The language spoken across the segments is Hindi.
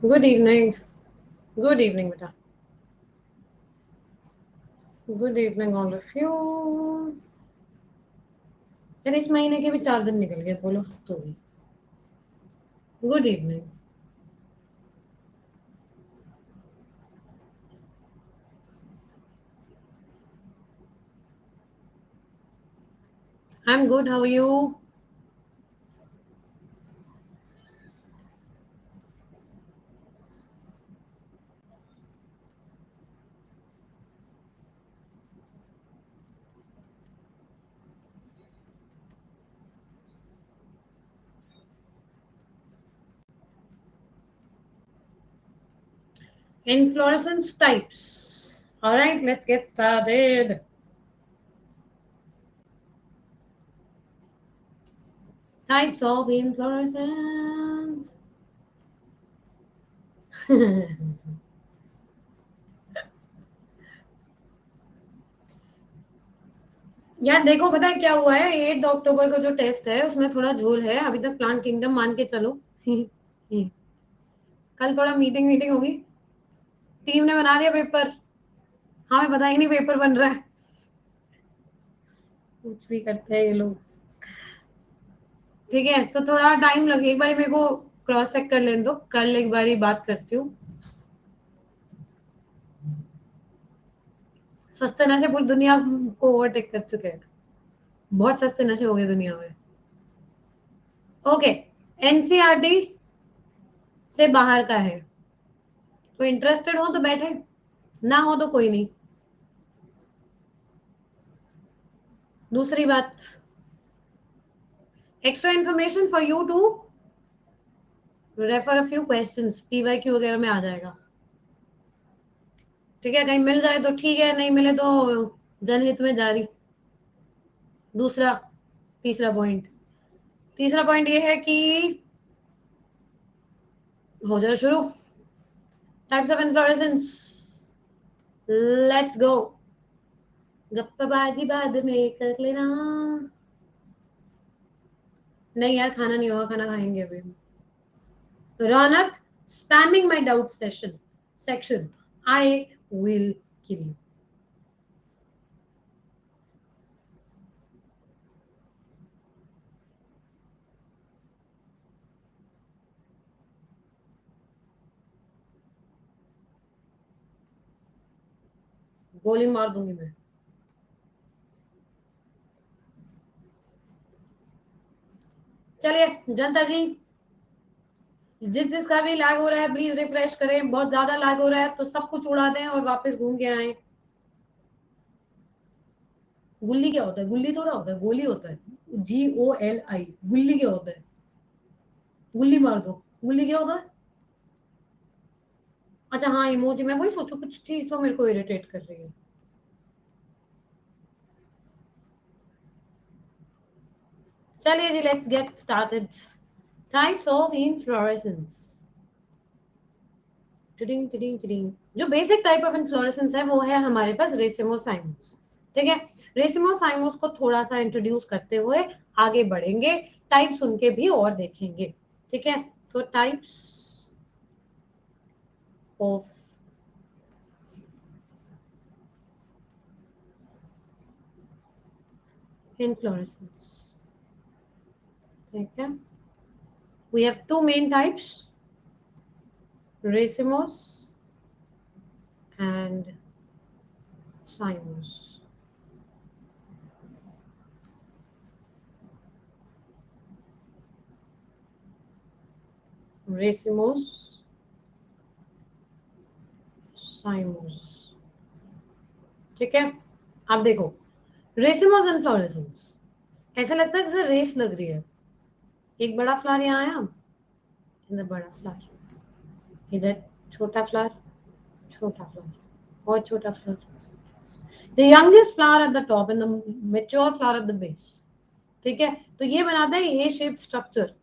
गुड इवनिंग, गुड इवनिंग बेटा, good evening all of you. यार इस महीने के भी 4 दिन निकल गए, बोलो तो भी। Good evening. I am good, how are you? Inflorescence types. All right, let's get started. Types of inflorescence. यार देखो, पता है क्या हुआ है? 8 अक्टूबर को जो टेस्ट है उसमें थोड़ा झोल है, अभी तक प्लांट किंगडम मान के चलो। कल थोड़ा मीटिंग मीटिंग होगी, टीम ने बना दिया पेपर। हमें पता ही नहीं पेपर बन रहा है। कुछ भी करते हैं ये लोग। ठीक है, तो थोड़ा टाइम लगे, एक बार मेरे को क्रॉस चेक कर लेने दो, कल एक बारी बात करती हूँ। सस्ते नशे पूरी दुनिया को ओवरटेक कर चुके हैं। बहुत सस्ते नशे हो गए दुनिया में। ओके, एनसीईआरटी से बाहर का है, तो इंटरेस्टेड हो तो बैठे, ना हो तो कोई नहीं। दूसरी बात, extra information for you to refer a few questions, PYQ वगैरह में आ जाएगा। ठीक है, कहीं मिल जाए तो ठीक है, नहीं मिले तो जनहित में जारी। दूसरा, तीसरा पॉइंट, तीसरा पॉइंट ये है कि हो जाए शुरू। Types of inflorescence, let's go. गप्पाबाजी बाद में कर लेना। नहीं यार, खाना नहीं होगा, खाना खाएंगे अभी। Raunak, spamming my doubt section, I will kill you. गोली मार दूंगी मैं। चलिए जनता जी, जिस जिसका भी लैग हो रहा है प्लीज रिफ्रेश करें, बहुत ज्यादा लैग हो रहा है तो सब कुछ उड़ा दें और वापस घूम के आए। गुल्ली क्या होता है? गुल्ली थोड़ा होता है, गोली होता है। GOLI, गुल्ली क्या होता है? गुल्ली मार दो। गुल्ली क्या होता है? अच्छा हाँ, इमोजी, मैं वही सोचू कुछ चीज तो मेरे को इरिटेट कर रही है। चलिए जी, let's get started. Types of inflorescence. टिडिंग टिडिंग टिडिंग। जो बेसिक टाइप ऑफ इनफ्लोरेसेंस है वो है हमारे पास रेसिमोसाइमस। ठीक है, रेसिमोसाइमस को थोड़ा सा इंट्रोड्यूस करते हुए आगे बढ़ेंगे, टाइप्स उनके भी और देखेंगे। ठीक है, तो टाइप्स ऑफ इनफ्लोरेसेंस। ठीक है, we have two main types, racemose and cymose. Racemose, cymose। ठीक है, अब देखो, रेसिमोस इनफ्लोरेसेंस ऐसा लगता है जैसे रेस लग रही है। एक बड़ा फ्लावर यहाँ आया, इधर बड़ा फ्लावर, इधर छोटा फ्लावर, छोटा फ्लावर और छोटा flower, the youngest flower at the top and the mature flower at the base. ठीक है, तो ये बनाता है ए शेप स्ट्रक्चर,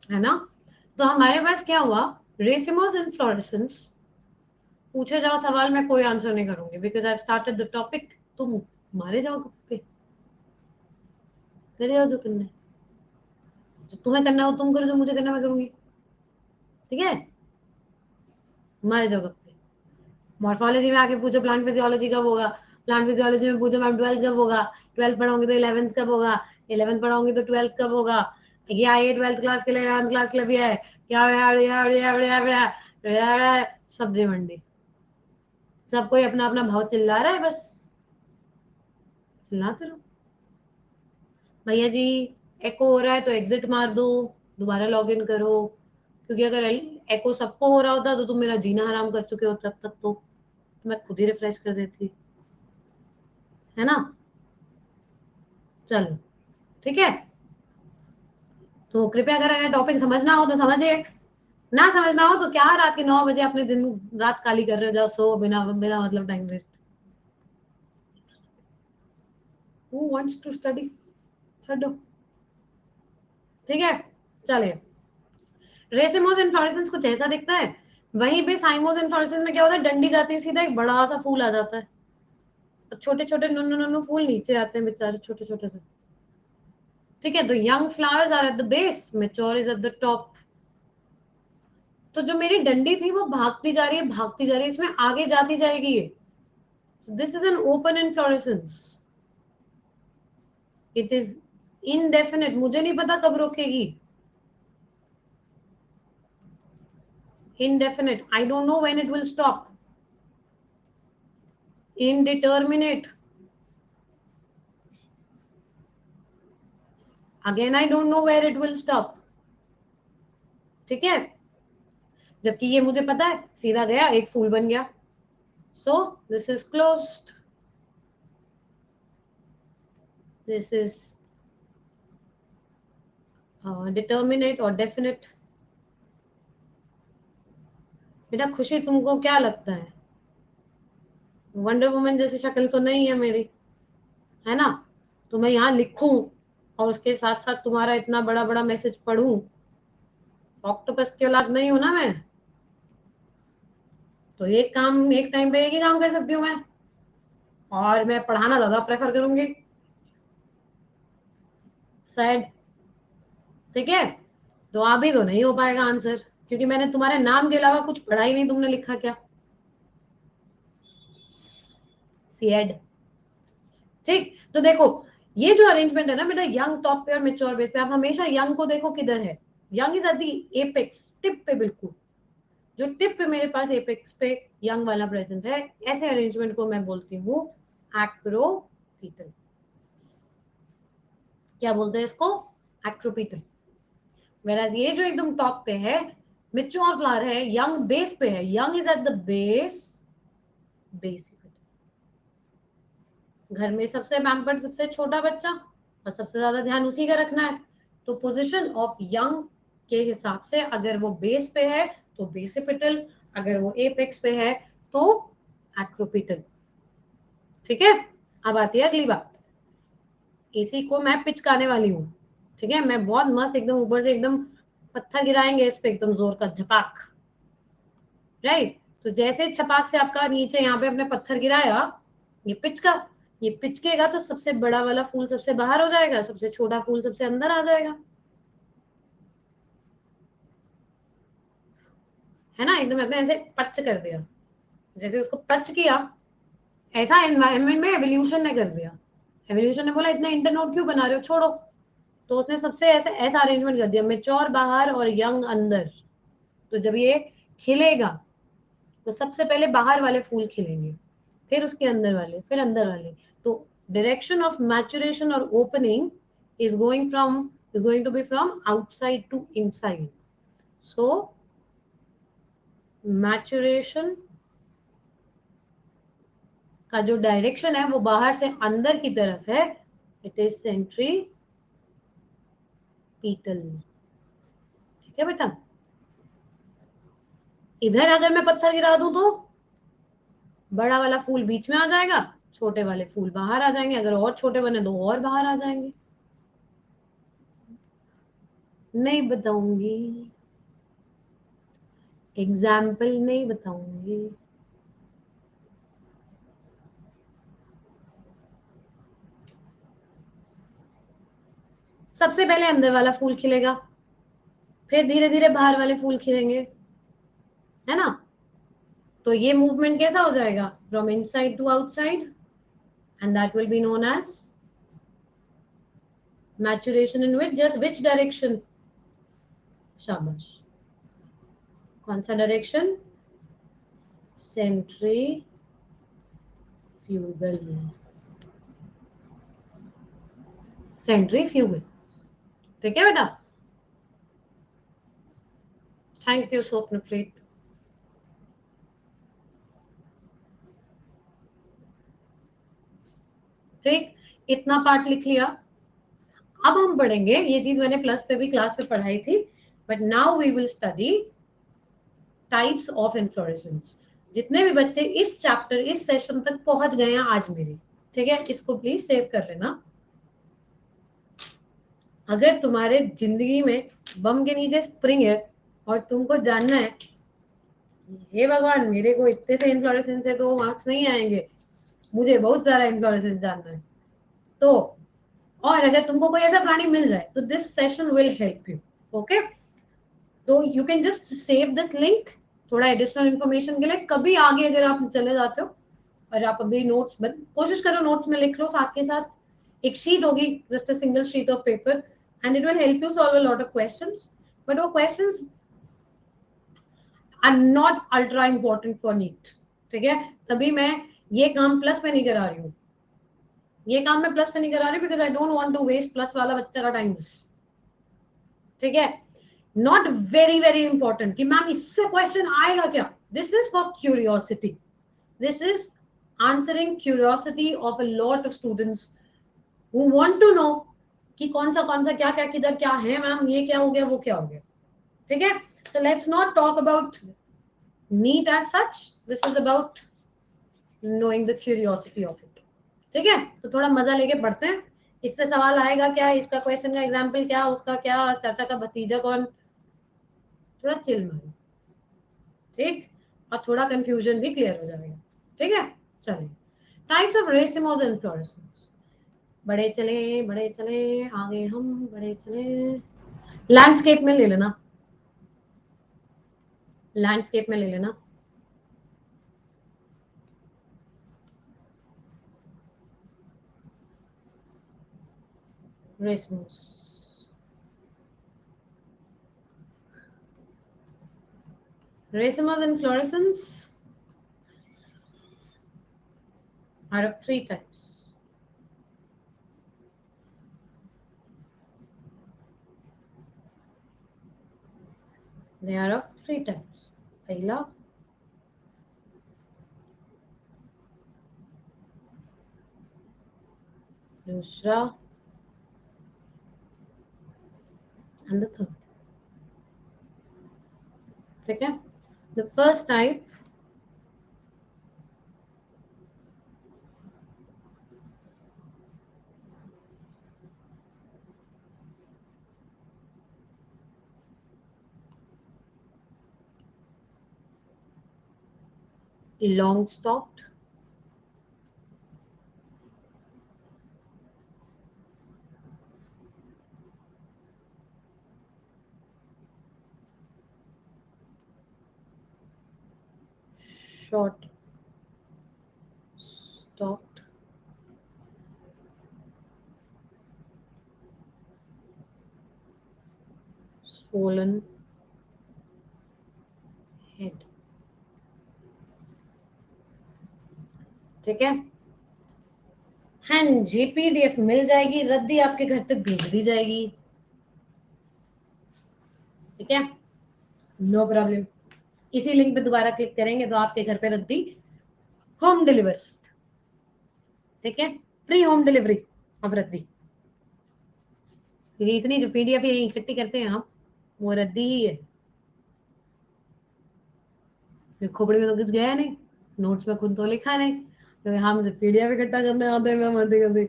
है ना? तो हमारे पास क्या हुआ? Racemose inflorescence. पूछे जाओ सवाल, मैं कोई आंसर नहीं करूंगी because I started the topic. तुम मारे जाओ पे, करे जाओ जो करना है, जो तुम्हें करना हो तुम करो, जो मुझे करना मैं करूंगी। ठीक है, मर जाओ गप्पे। मॉर्फोलॉजी में आके पूछो प्लांट फिजियोलॉजी कब होगा, प्लांट फिजियोलॉजी में पूछो मैम 12th कब होगा, 12th पढ़ाऊंगी तो 11th कब होगा, 11th पढ़ाऊंगी तो 12th कब होगा। ये आइए 12th क्लास के लिए 11th क्लास के लिए भी है क्या सब्जी मंडी। सब कोई अपना अपना भाव चिल्ला रहा है, बस चिल्लाते रहो। भैया जी एको हो रहा है तो एग्जिट मार दो, दोबारा लॉग इन करो, क्योंकि अगर एको सबको हो रहा होता तो तुम मेरा जीना हराम कर चुके हो तब तक तो मैं खुद ही रिफ्रेश कर देती, है ना। चलो ठीक है, तो कृपया अगर टॉपिक समझना हो तो समझिए, ना समझना हो तो क्या रात के 9 बजे अपने दिन रात काली कर रहे हो, जाओ सो बिना बिना मतलब time waste. Who wants to study, छोड़ो। ठीक है, चलिए। रेसिमोस इन्फ्लोरेसेंस कुछ ऐसा दिखता है, वहीं पे साइमोस इन्फ्लोरेसेंस में क्या होता है, डंडी जाती है सीधा एक बड़ा सा फूल आ जाता है, छोटे छोटे नुन्नू नुन्नू फूल नीचे आते हैं बेचारे छोटे छोटे से। ठीक है, तो young flowers are at the base, mature is at the top. तो जो मेरी डंडी थी वो भागती जा रही है भागती जा रही है, इसमें आगे जाती जाएगी ये। This is an open inflorescence, it is indefinite, मुझे नहीं पता कब रुकेगी। Indefinite, I don't know when it will stop. Indeterminate, again I don't know where it will stop. ठीक है, जबकि ये मुझे पता है सीधा गया एक फूल बन गया, so this is closed, this is determinate or definite। बेटा खुशी तुमको क्या लगता है, वंडर वुमन जैसी शक्ल तो नहीं है मेरी, है ना। तो मैं यहाँ लिखूं और उसके साथ साथ तुम्हारा इतना बड़ा बड़ा मैसेज पढ़ूं, ऑक्टोपस की औलाद नहीं हूं ना मैं। तो एक काम एक टाइम पे एक ही काम कर सकती हूँ मैं, और मैं पढ़ाना ज्यादा प्रेफर करूंगी, शायद। ठीक है, तो अभी तो नहीं हो पाएगा आंसर, क्योंकि मैंने तुम्हारे नाम के अलावा कुछ पढ़ा ही नहीं, तुमने लिखा क्या, सीएड। ठीक, तो देखो ये जो अरेंजमेंट है ना बेटा, यंग टॉप पे और मेच्योर बेस पे, आप हमेशा यंग को देखो किधर है, young is at the apex, tip पे बिल्कुल, जो टिप पे मेरे पास एपेक्स पे यंग वाला प्रेजेंट है, ऐसे अरेंजमेंट को मैं बोलती हूँ एक्रोपीटल। क्या बोलते हैं इसको, एक्रोपीटल। वेराज ये जो एकदम टॉप पे है मेच्योर फ्लावर है, यंग बेस पे है, young is at the base, basic. घर में सबसे पैम्पर्ड सबसे छोटा बच्चा और सबसे ज्यादा ध्यान उसी का रखना है, तो पोजीशन ऑफ यंग के हिसाब से अगर वो बेस पे है तो बेसिपिटल, अगर वो एपेक्स पे है तो एक्रोपिटल। ठीक है, अब आती है अगली बात, इसी को मैं पिचकाने वाली हूँ। ठीक है, मैं बहुत मस्त एकदम ऊपर से एकदम पत्थर गिराएंगे इस पे एकदम जोर का झपाक, राइट। तो जैसे छपाक से आपका नीचे यहाँ पे अपने पत्थर गिराया, ये पिचका, ये पिचकेगा तो सबसे बड़ा वाला फूल सबसे बाहर हो जाएगा, सबसे छोटा फूल सबसे अंदर आ जाएगा, है ना। एकदम आपने ऐसे पच कर दिया, जैसे उसको पच किया, ऐसा एनवायरनमेंट में एवोल्यूशन ने कर दिया। एवोल्यूशन ने बोला इतना इंटरनोड क्यों बना रहे हो, छोड़ो। तो उसने सबसे ऐसे ऐसा अरेंजमेंट कर दिया, मेच्योर बाहर और यंग अंदर। तो जब ये खिलेगा तो सबसे पहले बाहर वाले फूल खिलेंगे, फिर उसके अंदर वाले, फिर अंदर वाले। तो डायरेक्शन ऑफ मैचुरेशन और opening is going to be from outside to inside. So maturation का जो डायरेक्शन है वो बाहर से अंदर की तरफ है, इट इज सेंट्रीपीटल। ठीक है बेटा, इधर अगर मैं पत्थर गिरा दूं तो बड़ा वाला फूल बीच में आ जाएगा, छोटे वाले फूल बाहर आ जाएंगे, अगर और छोटे बने तो और बाहर आ जाएंगे। नहीं बताऊंगी, एग्जाम्पल नहीं बताऊंगी। सबसे पहले अंदर वाला फूल खिलेगा, फिर धीरे धीरे बाहर वाले फूल खिलेंगे, है ना? तो ये मूवमेंट कैसा हो जाएगा? From inside to outside, and that will be known as maturation in which direction? शाबाश, कौन सा डायरेक्शन? सेंट्रीफ्यूगल। सेंट्रीफ्यूगल, ठीक है बेटा? Thank you Swapnapreet. ठीक, इतना पार्ट लिख लिया। अब हम पढ़ेंगे, ये चीज मैंने प्लस पे भी क्लास पे पढ़ाई थी, but now we will study types of inflorescence. जितने भी बच्चे इस चैप्टर, इस सेशन तक पहुंच गए हैं आज मेरी, ठीक है, इसको प्लीज सेव कर लेना। अगर तुम्हारे जिंदगी में बम के नीचे स्प्रिंग है और तुमको जानना है, हे भगवान मेरे को इतने से इन्फ्लोरेसेंस है तो मार्क्स नहीं आएंगे, मुझे बहुत सारा इन्फ्लोरेसेंस जानना है, तो और अगर तुमको कोई ऐसा प्राणी मिल जाए तो this session will help you. Okay, तो you can just save this link थोड़ा एडिशनल इंफॉर्मेशन के लिए। कभी आगे अगर आप चले जाते हो और आप अभी नोट्स कोशिश करो नोट्स में लिख लो, साथ के साथ एक शीट होगी, just a single sheet of paper, and it will help you solve a lot of questions, but वो questions are not ultra important for NEET, ठीक है? तभी मैं ये काम प्लस पे नहीं करा रही हूँ, ये काम मैं प्लस पे नहीं करा रही because I don't want to waste plus वाला बच्चा का टाइम, ठीक है? नॉट वेरी वेरी इंपॉर्टेंट कि मैम इससे क्वेश्चन आएगा क्या, this is for curiosity, this is answering curiosity of a lot of students who want to know कि कौन सा क्या क्या किधर क्या है, मैम ये क्या हो गया वो क्या हो गया, ठीक है? So let's not talk about NEET as such, this is about knowing the curiosity of it, ठीक है? तो थोड़ा मजा लेके पढ़ते हैं, इससे सवाल आएगा क्या, इसका क्वेश्चन का एग्जाम्पल क्या, उसका क्या, चाचा का भतीजा कौन, थोड़ा चिल मारो, ठीक? और थोड़ा कंफ्यूजन भी क्लियर हो जाएगा, ठीक है? चलिए, टाइप्स ऑफ रेसिमोस इन्फ्लोरेसेंस, बड़े चले आगे हम बड़े चले। लैंडस्केप में ले लेना, लैंडस्केप में ले लेना। Racemose, racemose inflorescence are of three types. They are of three types. पहला, दूसरा, and the third, ठीक है? The first type long stalked, short stalked, swollen head, ठीक है? हाँ जी, पीडीएफ मिल जाएगी, रद्दी आपके घर तक भेज दी जाएगी, ठीक है? No problem. इसी लिंक पे दोबारा क्लिक करेंगे तो आपके घर पे रद्दी होम डिलीवर, ठीक है? फ्री होम डिलीवरी ऑफ रद्दी, क्योंकि इतनी जो पीडीएफ इकट्ठी करते हैं हम, वो रद्दी ही है, फिर खोपड़ी में तो कुछ गया नहीं, नोट्स में खुद तो लिखा नहीं, तो हम मुझे पीडीएफ इकट्ठा करने आते हैं, मैं आते करते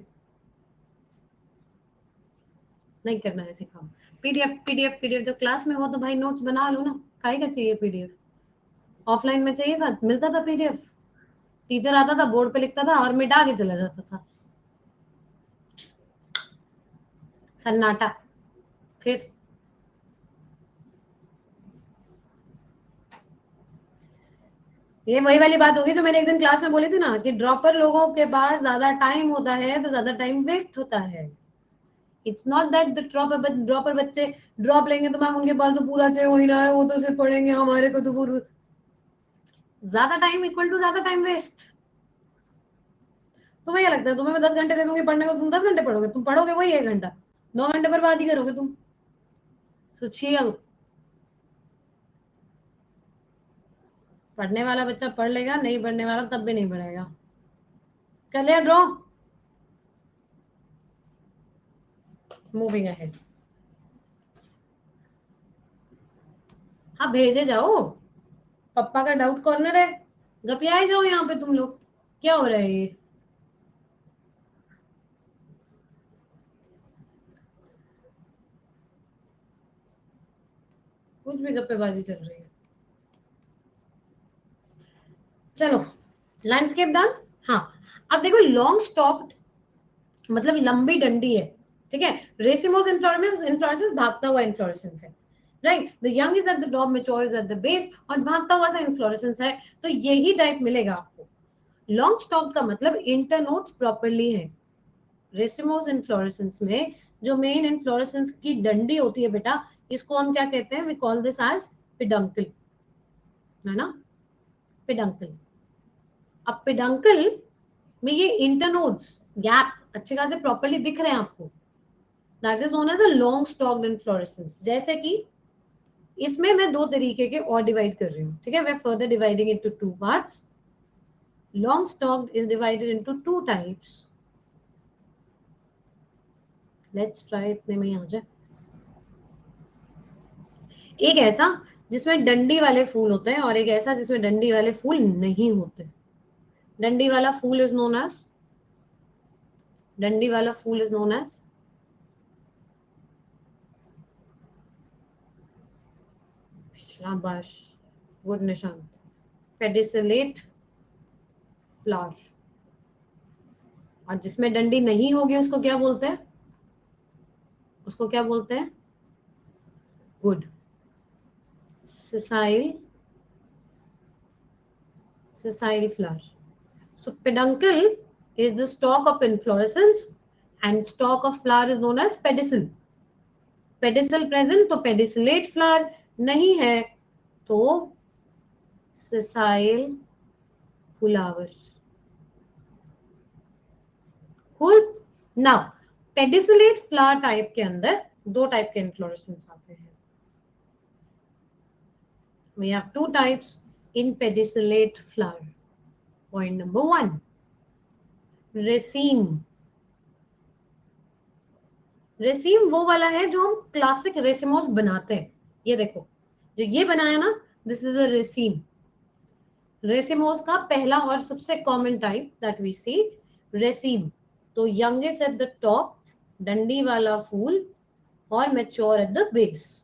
नहीं करना है ऐसे काम। पीडीएफ पीडीएफ पीडीएफ जब क्लास में हो तो भाई नोट्स बना लो ना, काहे का चाहिए पीडीएफ? ऑफलाइन में चाहिए था, मिलता था पीडीएफ, टीचर आता था बोर्ड पे लिखता था और मिटा के चला जाता था, सन्नाटा। फिर ये वही वाली बात होगी जो मैंने एक दिन क्लास में बोली थी ना कि ड्रॉपर लोगों के पास ज्यादा टाइम होता है तो ज्यादा टाइम वेस्ट होता है. It's not that the dropper बच्चे ड्रॉप लेंगे तो मैम उनके पास तो पूरा चाहिए हो ही रहा है, वो तो सिर्फ पढ़ेंगे, हमारे को तो पूरा ज्यादा टाइम इक्वल टू ज्यादा टाइम वेस्ट. तुम्हें क्या लगता है तुम्हें मैं 10 घंटे दे दूंगी पढ़ने को, तुम 10 घंटे पढ़ोगे? तुम पढ़ोगे वही 1 घंटा, 9 घंटे बर्बाद ही करोगे तुम. सोचिए, पढ़ने वाला बच्चा पढ़ लेगा, नहीं पढ़ने वाला तब भी नहीं पढ़ेगा. कर लिया ड्रॉ. Moving ahead. हाँ भेजे जाओ, पप्पा का डाउट कॉर्नर है, गपियाए जाओ यहाँ पे तुम लोग. क्या हो रहा है ये? कुछ भी गप्पेबाजी चल रही है. चलो लैंडस्केप डन. हाँ अब देखो लॉन्ग स्टॉक्ड मतलब लंबी डंडी है, ठीक है. रेसिमोस इन्फ्लोरेसेंस भागता हुआ इन्फ्लोरेसेंस है, right. The young is at the top, mature is at the base, और भागता हुआ सा इन्फ्लोरेसेंस है. तो यही टाइप मिलेगा आपको. लॉन्ग स्टॉक का मतलब इंटरनोड्स प्रॉपर्ली है. रेसिमोस इन्फ्लोरेसेंस में जो मेन इन्फ्लोरेसेंस की डंडी होती है बेटा, इसको हम क्या कहते हैं? We call this as peduncle, है ना, पिडंकल. अब पिडंकल में ये इंटरनोड्स गैप अच्छे खासे प्रॉपर्ली दिख रहे हैं आपको. That is known as a long stalked inflorescence. जैसे कि इसमें मैं दो तरीके के और डिवाइड कर रही हूँ, ठीक है. We further dividing into two parts. Long stalked is divided into two types. Let's try इतने में ही आ जाए. एक ऐसा जिसमें डंडी वाले फूल होते हैं और एक ऐसा जिसमें डंडी वाले फूल नहीं होते. डंडी वाला फूल इज नोन एज, डंडी वाला फूल इज नोन एज, शाबाश, गुड निशान, पेडिसिलेट फ्लावर. और जिसमें डंडी नहीं होगी उसको क्या बोलते हैं? उसको क्या बोलते हैं? Good, sessile, sessile flower. So peduncle is the stalk of inflorescence and stalk of flower is known as pedicel. Pedicel present तो pedicellate flower, नहीं है तो sessile flower. Cool. Now pedicellate flower type के अंदर दो टाइप के inflorescence आते हैं. We have two types in pedicellate flower. Point number 1, raceme. रेसिम वो वाला है जो हम क्लासिक रेसिमोस बनाते हैं. ये देखो जो ये बनाया ना, this is a raceme. Racemose का पहला और सबसे common type that we see, raceme. तो यंगेस्ट एट द टॉप, डंडी वाला फूल, और मैच्योर एट द बेस.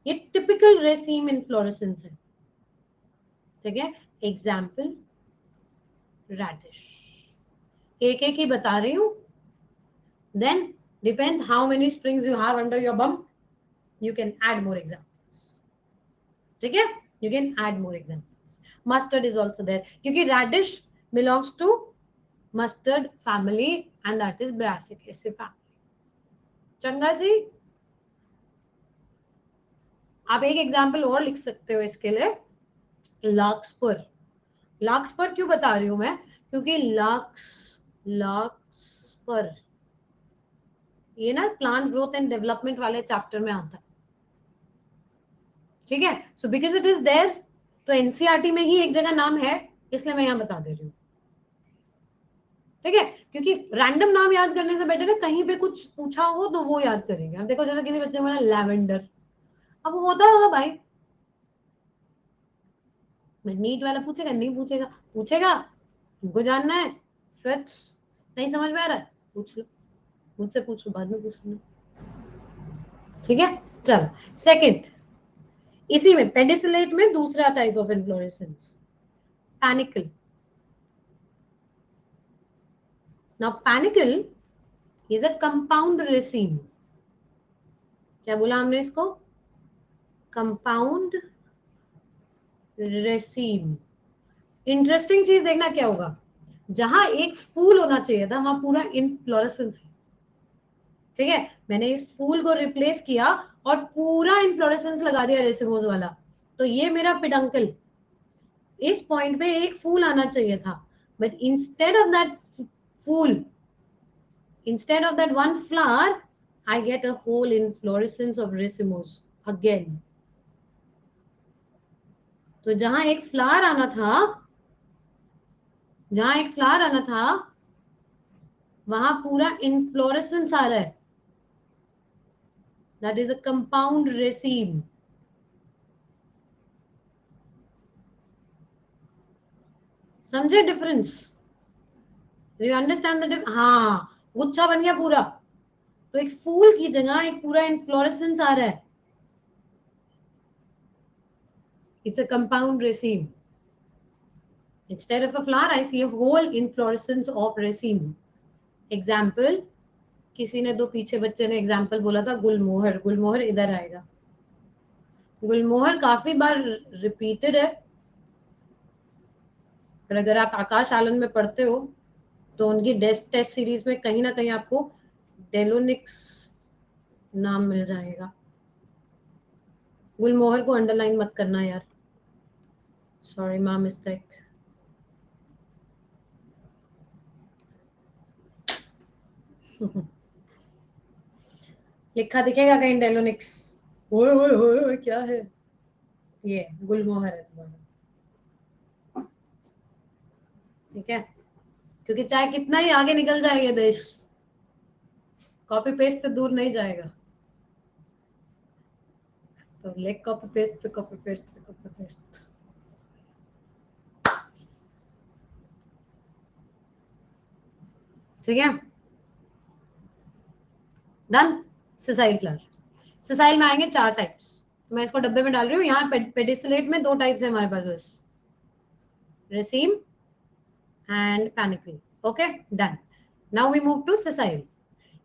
ये टिपिकल रेसिम इन्फ्लोरेसेंस है, ठीक है. Example radish. एक एक ही बता रही हूं. Then depends how many springs you have under your bum, you can add more examples, ठीक है. You can add more examples. Mustard is also there क्योंकि radish belongs to mustard family and that is Brassicaceae family. चंगा सी, आप एक एग्जाम्पल और लिख सकते हो इसके लिए, लार्कस्पर. लार्कस्पर क्यों बता रही हूं मैं? क्योंकि लार्कस्पर ये ना प्लांट ग्रोथ एंड डेवलपमेंट वाले चैप्टर में आता है, ठीक है. So because it is there, तो एनसीईआरटी में ही एक जगह नाम है, इसलिए मैं यहाँ बता दे रही हूँ, ठीक है. क्योंकि रैंडम नाम याद करने से बेटर है कहीं पे कुछ पूछा हो तो वो याद करेंगे. अब देखो जैसे किसी बच्चे ने बोला लैवेंडर, अब होता होगा भाई, नीट वाला पूछेगा नहीं पूछेगा? पूछेगा. तुमको जानना है सच, नहीं समझ में आ रहा है पूछ लो, मुझसे पूछ लो, बाद में पूछ लो, ठीक है. चलो सेकंड, इसी में पेडिसिलेट में दूसरा type of inflorescence, panicle. Now panicle is a compound रेसिम. क्या बोला हमने इसको? कंपाउंड रेसिम. इंटरेस्टिंग चीज देखना क्या होगा, जहां एक फूल होना चाहिए था वहां पूरा इनफ्लोरेसेंस है। ठीक है, मैंने इस फूल को रिप्लेस किया और पूरा इनफ्लोरेसेंस लगा दिया रेसिमोज वाला, तो ये मेरा पिडंकल। इस पॉइंट पे एक फूल आना चाहिए था, बट फूल instead of that one flower, I get a whole inflorescence of racemose again. तो जहां एक फ्लावर आना था वहां पूरा इनफ्लोरेसेंस आ रहा है, that is a compound raceme. समझे difference? Do you understand the difference? हाँ, गुच्छा बन गया पूरा, तो एक फूल की जगह एक पूरा इनफ्लोरेसेंस आ रहा है। It's a compound raceme. Instead of a flower, I see a whole inflorescence of raceme. Example, किसी ने दो पीछे बच्चे ने एग्जाम्पल बोला था गुलमोहर, गुलमोहर इधर आएगा। गुलमोहर काफी बार रिपीटेड है, और अगर आप आकाश आनंद में पढ़ते हो तो उनकी टेस्ट सीरीज में कहीं ना कहीं आपको डेलोनिक्स नाम मिल जाएगा। गुलमोहर को अंडरलाइन मत करना यार, सॉरी माँ, मिस्टेक। लिखा दिखेगा कहीं डेलोनिक्स, ओए ओए ओए क्या है ये, गुलमोहर है तुम्हारा। ठीक है, क्योंकि चाहे कितना ही आगे निकल जाए ये देश, कॉपी पेस्ट से दूर नहीं जाएगा। तो लेग कॉपी पेस्ट पे कॉपी पेस्ट पे कॉपी पेस्ट। ठीक है, डन। सिसाइल फ्लावर, सिसाइल में आएंगे 4 टाइप्स, तो मैं इसको डब्बे में डाल रही हूँ। यहाँ पेडिसिलेट में 2 टाइप्स है हमारे पास बस, raceme and panicle. Okay, done. Now we move to sessile.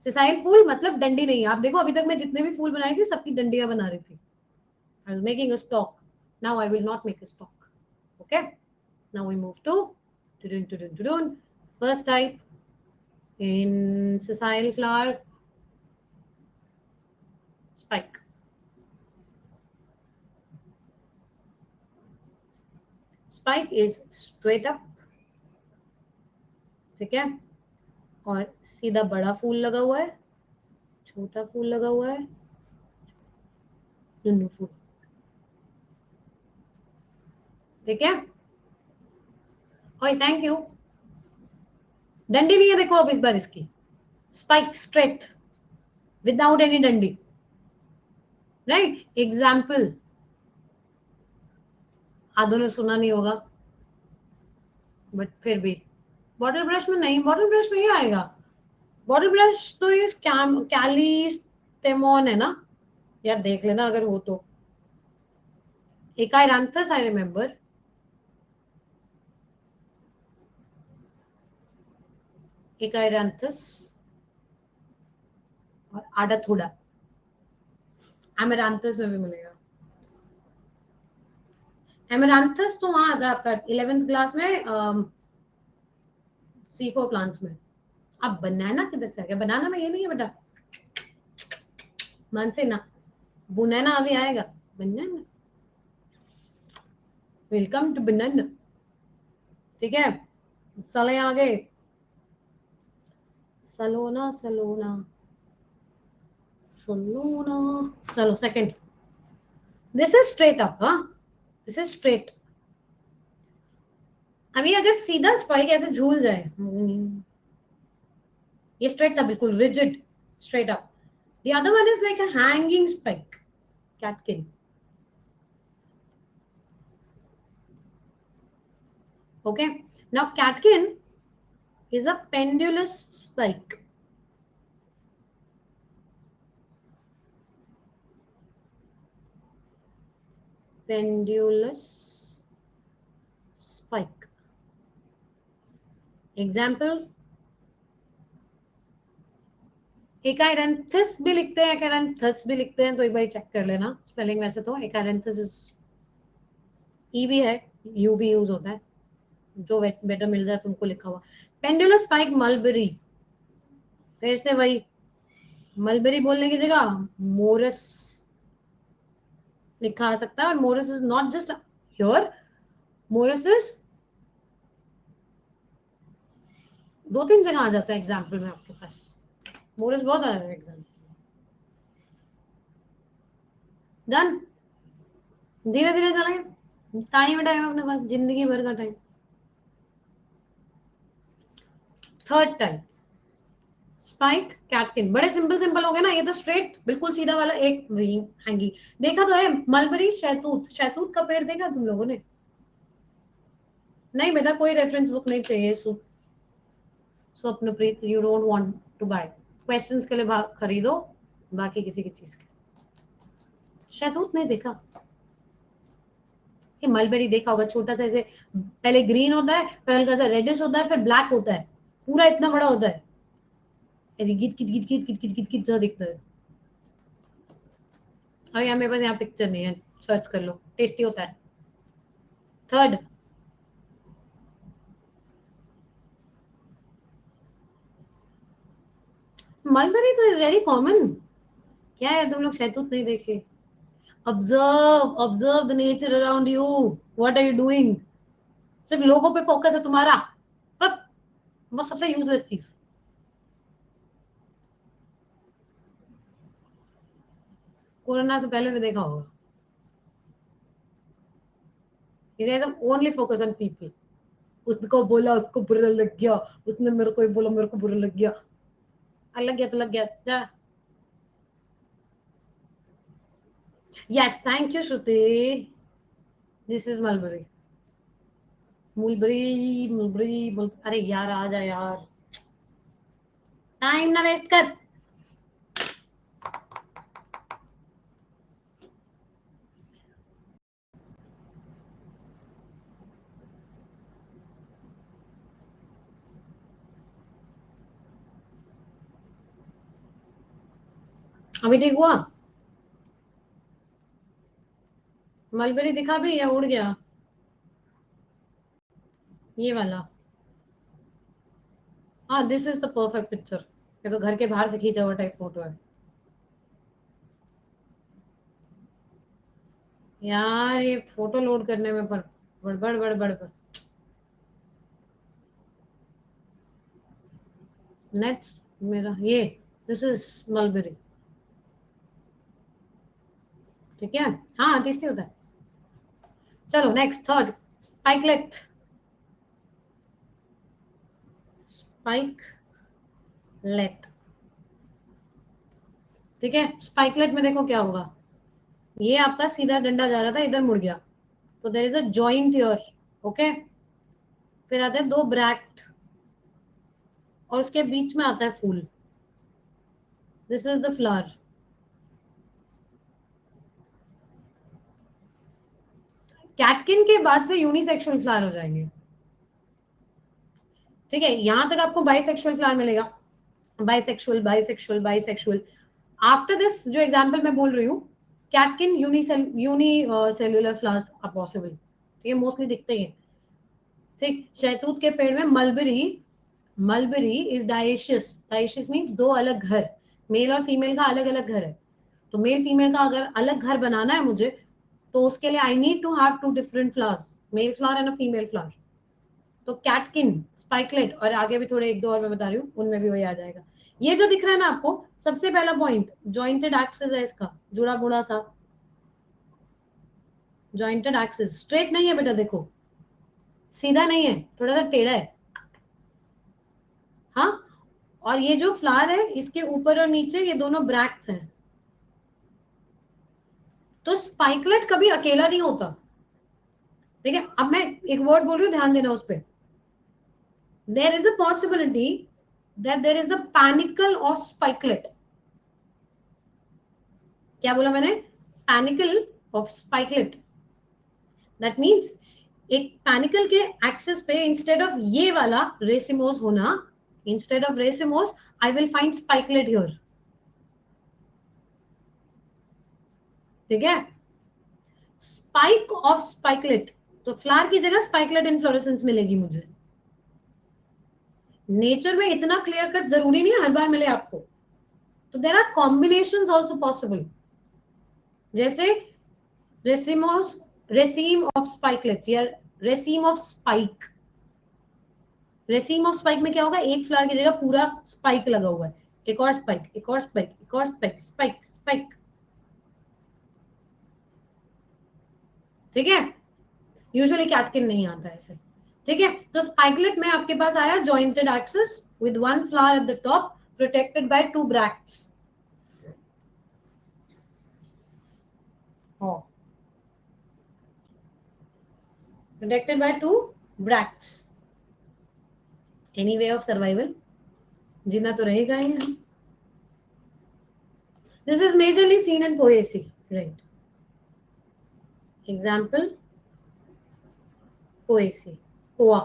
Sessile फूल मतलब डंडी नहीं, आप देखो अभी तक मैं जितने भी फूल बनाई थी सबकी डंडियां बना रही थी। I was making a stalk. Now I will not make a stalk. Okay. Now we move to tudun. First type in sessile flower, spike. Spike is straight up. ठीक है, और सीधा बड़ा फूल लगा हुआ है, छोटा फूल लगा हुआ है, नुन्नू फूल। ठीक है, ओए थैंक यू। डंडी नहीं है देखो अब इस बार इसकी, स्पाइक स्ट्रेट विदाउट एनी डंडी। राइट, एग्जाम्पल आधों ने सुना नहीं होगा, बट फिर भी बॉटल ब्रश में नहीं, बॉटल ब्रश में ही आएगा। बॉटल ब्रश तो ये कैलिस्टेमोन है ना यार, देख लेना अगर हो तो। एकाइरांथस आई रिमेम्बर, एकाइरांथस और आडाथोडा, एमेरांथस में भी मिलेगा। एमेरांथस तो वहां आता है आपका 11th क्लास में C4 प्लांट्स में। अब बनाना किधर से आ गया, बनाना में ये नहीं है बेटा, मन से ना, बनाना अभी आएगा, बनाना, वेलकम टू बनाना। ठीक है, साले आ गए, सलोना सलोना सलोना। चलो second, this is straight up, हाँ दिस इज स्ट्रेट। अभी अगर सीधा स्पाइक ऐसे झूल जाए, ये स्ट्रेट था बिल्कुल rigid, straight up. The other one is like a hanging spike, catkin. Okay, now catkin is a pendulous spike. Pendulous spike. Example, एकाइरेंथस भी लिखते हैं, एकाइरेंथस भी लिखते हैं, तो एक बार चेक कर लेना स्पेलिंग। वैसे तो एकाइरेंथस ई भी है, यू भी यूज होता है, जो बेटर मिल जाए तुमको लिखा हुआ। पेंडुलर स्पाइक मलबेरी, फिर से वही मलबेरी बोलने की जगह मोरस लिखा आ सकता है। और Morris is not just here, Morris is 2-3 जगह आ जाता है एग्जाम्पल में आपके पास। मोरस बहुत आ रहा है एग्जाम्पल। डन, धीरे धीरे चलेंगे, टाइम अपने पास, जिंदगी भर का time. Third type spike catkin, बड़े सिंपल सिंपल हो गए ना, ये तो स्ट्रेट बिल्कुल सीधा वाला एक हैंगी। देखा तो है मलबरी शहतूत, शहतूत का पेड़ देखा तुम लोगों ने? नहीं बेटा, कोई रेफरेंस बुक नहीं चाहिए। Swapnapreet, you don't want to buy, questions के लिए खरीदो, बाकी किसी की चीज के। शहतूत नहीं देखा? ये मलबेरी देखा होगा, छोटा सा ऐसे, पहले ग्रीन होता है, फिर हल्का सा रेडिश होता है, फिर ब्लैक होता है, पूरा इतना बड़ा होता है, ऐसे गिट गिट गिट गिट गिट गिट गिट गिट दिखता है। और यहाँ मेरे पास यहाँ पिक्चर नहीं है, सर्च कर लो, टेस्टी होता है। थर्ड मलबेरी तो वेरी कॉमन। क्या है तुम लोग शहतूत नहीं देखे? Observe the nature around you, what are you doing? सिर्फ लोगों पे फोकस है तुम्हारा, पर वो सबसे यूजलेस चीज। कोरोना से पहले भी देखा होगा। You guys are only focus on people. उसको बोला, उसको बुरा लग गया, उसने मेरे को बोला, मेरे को बुरा लग गया। लग गया तो लग गया जा। Yes, thank you Shruti, this is mulberry. Mulberry mulberry अरे यार आ जा यार, टाइम ना वेस्ट कर। अभी ठीक हुआ? मलबरी दिखा भी या उड़ गया? ये वाला, हाँ this is the perfect picture. ये तो घर के बाहर से खींचा हुआ टाइप फोटो है यार। ये फोटो लोड करने में पर बड़बड़ बड़बड़ पर नेक्स्ट मेरा ये, दिस इज मलबेरी। ठीक है, हाँ टेस्टी होता है। चलो नेक्स्ट, थर्ड स्पाइकलेट। स्पाइकलेट, ठीक है। स्पाइकलेट में देखो क्या होगा, ये आपका सीधा डंडा जा रहा था, इधर मुड़ गया, तो there is a joint here, okay. फिर आते हैं दो ब्रैक्ट, और उसके बीच में आता है फूल, this is the flower. Catkin के बाद से यूनिसेक्सुअल फ्लावर हो जाएंगे, ठीक है। यहां तक आपको बाइसेक्सुअल फ्लावर मिलेगा, bisexual bisexual bisexual. After this जो एग्जांपल मैं बोल रही हूँ, catkin unicellular flowers are possible, ठीक है, मोस्टली दिखते ही हैं। ठीक, शहतूत के पेड़ में mulberry, mulberry is dioecious, dioecious means दो अलग घर, मेल और फीमेल का अलग अलग घर है। तो मेल फीमेल का अगर अलग घर बनाना है मुझे, तो उसके लिए I need to have two different flowers, male flower and a female flower. तो कैटकिन, स्पाइकलेट, और आगे भी थोड़े एक दो और मैं बता रही हूँ, उनमें भी वही आ जाएगा। ये जो दिख रहा है ना आपको, सबसे पहला पॉइंट जॉइंटेड एक्सिस है इसका, जुड़ा बुड़ा सा जॉइंटेड एक्सिस, स्ट्रेट नहीं है बेटा, देखो सीधा नहीं है, थोड़ा सा टेढ़ा है। हाँ, और ये जो फ्लावर है, इसके ऊपर और नीचे ये दोनों ब्रैक्ट्स हैं। तो स्पाइकलेट कभी अकेला नहीं होता, ठीक है। अब मैं एक वर्ड बोल रही हूँ, ध्यान देना उस पर। There is a possibility that there is a panicle of spikelet. क्या बोला मैंने? Panicle of spikelet. That means एक पैनिकल के एक्सेस पे इंस्टेड ऑफ ये वाला रेसिमोस होना, instead of racemose I will find spikelet here, ठीक है। स्पाइक ऑफ स्पाइकलेट, तो फ्लावर की जगह स्पाइकलेट इन्फ्लोरेसेंस मिलेगी मुझे। नेचर में इतना क्लियर कट जरूरी नहीं है हर बार मिले आपको, तो there are combinations also possible. जैसे रेसीम ऑफ स्पाइकलेट्स या raceme of spike. Raceme of spike में क्या होगा, एक फ्लावर की जगह पूरा स्पाइक लगा हुआ है, एक और स्पाइक, एक और स्पाइक, एक और स्पाइक, स्पाइक स्पाइक। ठीक है, यूजुअली कैटकिन नहीं आता ऐसे। ठीक है, तो स्पाइकलेट में आपके पास आया jointed axis with one flower at the top protected by two bracts. Protected by two bracts. Any way of survival, जीना तो रह जाएंगे हम। This is majorly seen in Poaceae, right? Example Poaceae, Poa.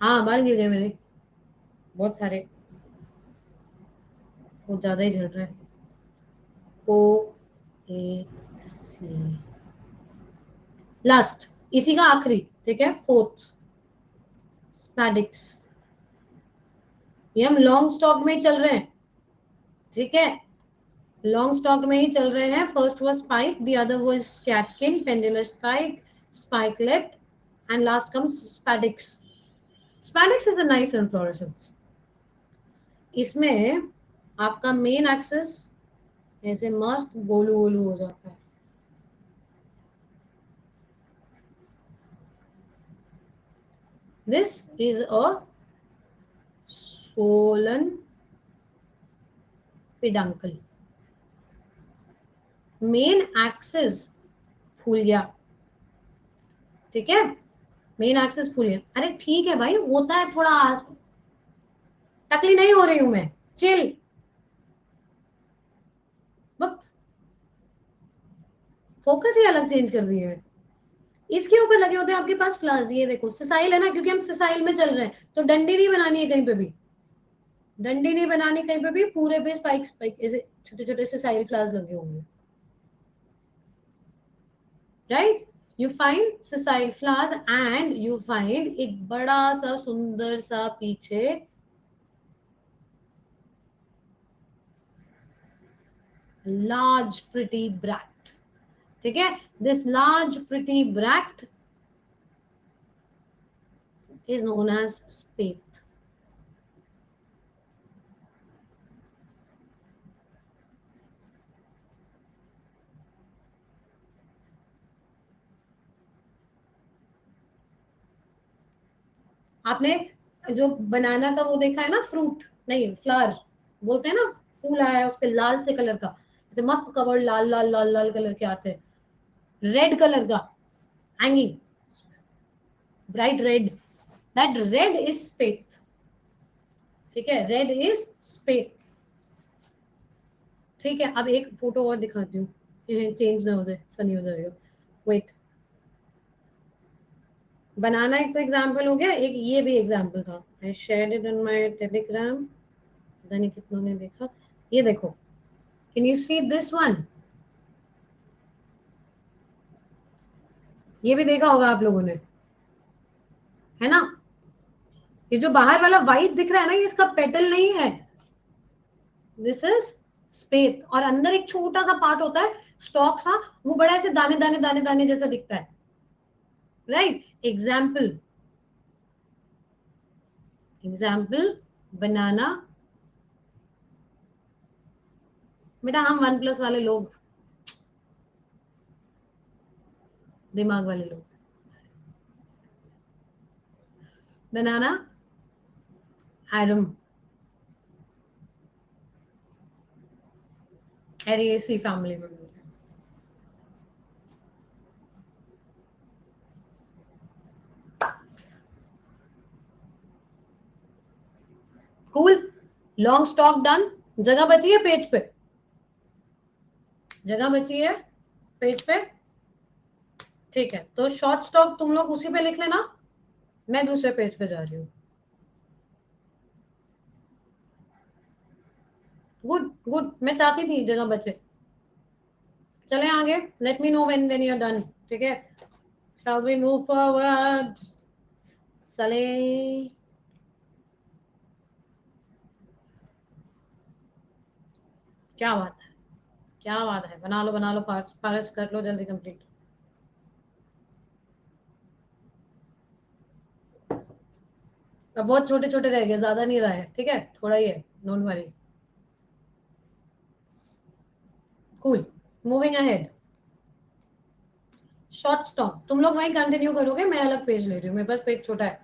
हाँ, बाल गिर गए मेरे बहुत सारे, बहुत ज्यादा ही झड़ रहा है। पोएसी लास्ट, इसी का आखिरी। ठीक है, फोर्थ स्पैडिक्स। ये हम लॉन्ग स्टॉक में ही चल रहे हैं। ठीक है, लॉन्ग स्टॉक में ही चल रहे हैं। First was spike, the other was catkin, pendular spike, spikelet, and last comes spadix. Spadix is a nice inflorescence. इसमें आपका मेन एक्सिस ऐसे मस्त गोलू गोलू हो जाता है। This is a swollen peduncle. Main axis फूलिया। ठीक है, मेन एक्सिस फूलिया। अरे ठीक है भाई, होता है थोड़ा टकली नहीं हो रही हूं मैं, चिल। फोकस ही अलग चेंज कर दिए है। इसके ऊपर लगे होते हैं आपके पास फ्लावर्स। ये देखो सिसाइल है ना, क्योंकि हम सिसाइल में चल रहे हैं, तो डंडी नहीं बनानी है कहीं पे भी, डंडी नहीं बनानी कहीं पे भी, पूरे पे स्पाइक स्पाइक ऐसे छोटे छोटे सिसाइल फ्लावर्स लगे होंगे, right? You find sessile flowers and you find एक बड़ा सा सुंदर सा पीछे लार्ज प्रिटी ब्रैक्ट। ठीक है, this large pretty bract is known as spathe. आपने जो बनाना का वो देखा है ना, फ्रूट नहीं फ्लावर बोलते हैं ना, फूल आया है उस पे लाल से कलर का, जैसे मस्त कवर लाल लाल लाल लाल कलर के आते हैं, रेड कलर का hanging, bright red, that red is spathe. ठीक है, रेड इज स्पेथ। ठीक है, अब एक फोटो और दिखाती हूँ, चेंज ना हो जाए, फनी हो जाएगा। वेट, बनाना एक तो एग्जाम्पल हो गया, एक ये भी एग्जाम्पल था। I shared it on my Telegram, पता नहीं कितनों ने देखा। ये देखो, can you see this one? ये भी देखा होगा आप लोगों ने, है ना? ये जो बाहर वाला व्हाइट दिख रहा है ना, ये इसका पेटल नहीं है, दिस इज स्पेथ। और अंदर एक छोटा सा पार्ट होता है स्टॉक सा, वो बड़ा ऐसे दाने दाने दाने दाने जैसा दिखता है, राइट? एग्जाम्पल, एग्जाम्पल बनाना। बेटा हम वन प्लस वाले लोग, दिमाग वाले लोग, बनाना एरम एरिएसी फैमिली में। Cool, long stock done. जगह बची है पेज पे, जगह बची है पेज पे। ठीक है, तो शॉर्ट स्टॉक तुम लोग उसी पे लिख लेना, मैं दूसरे पेज पे जा रही हूँ। गुड गुड, मैं चाहती थी जगह बचे। चले आगे, let me know when you are done. ठीक है, Shall we move forward? Sale. क्या बात है, क्या बात है, बना लो पारस कर लो जल्दी कंप्लीट। अब बहुत छोटे छोटे रह गए, ज्यादा नहीं रहा है, ठीक है, थोड़ा ही है, don't worry. Cool, moving ahead. Short stock, तुम लोग वहीं कंटिन्यू करोगे, मैं अलग पेज ले रही हूँ, मेरे पास पेज छोटा है।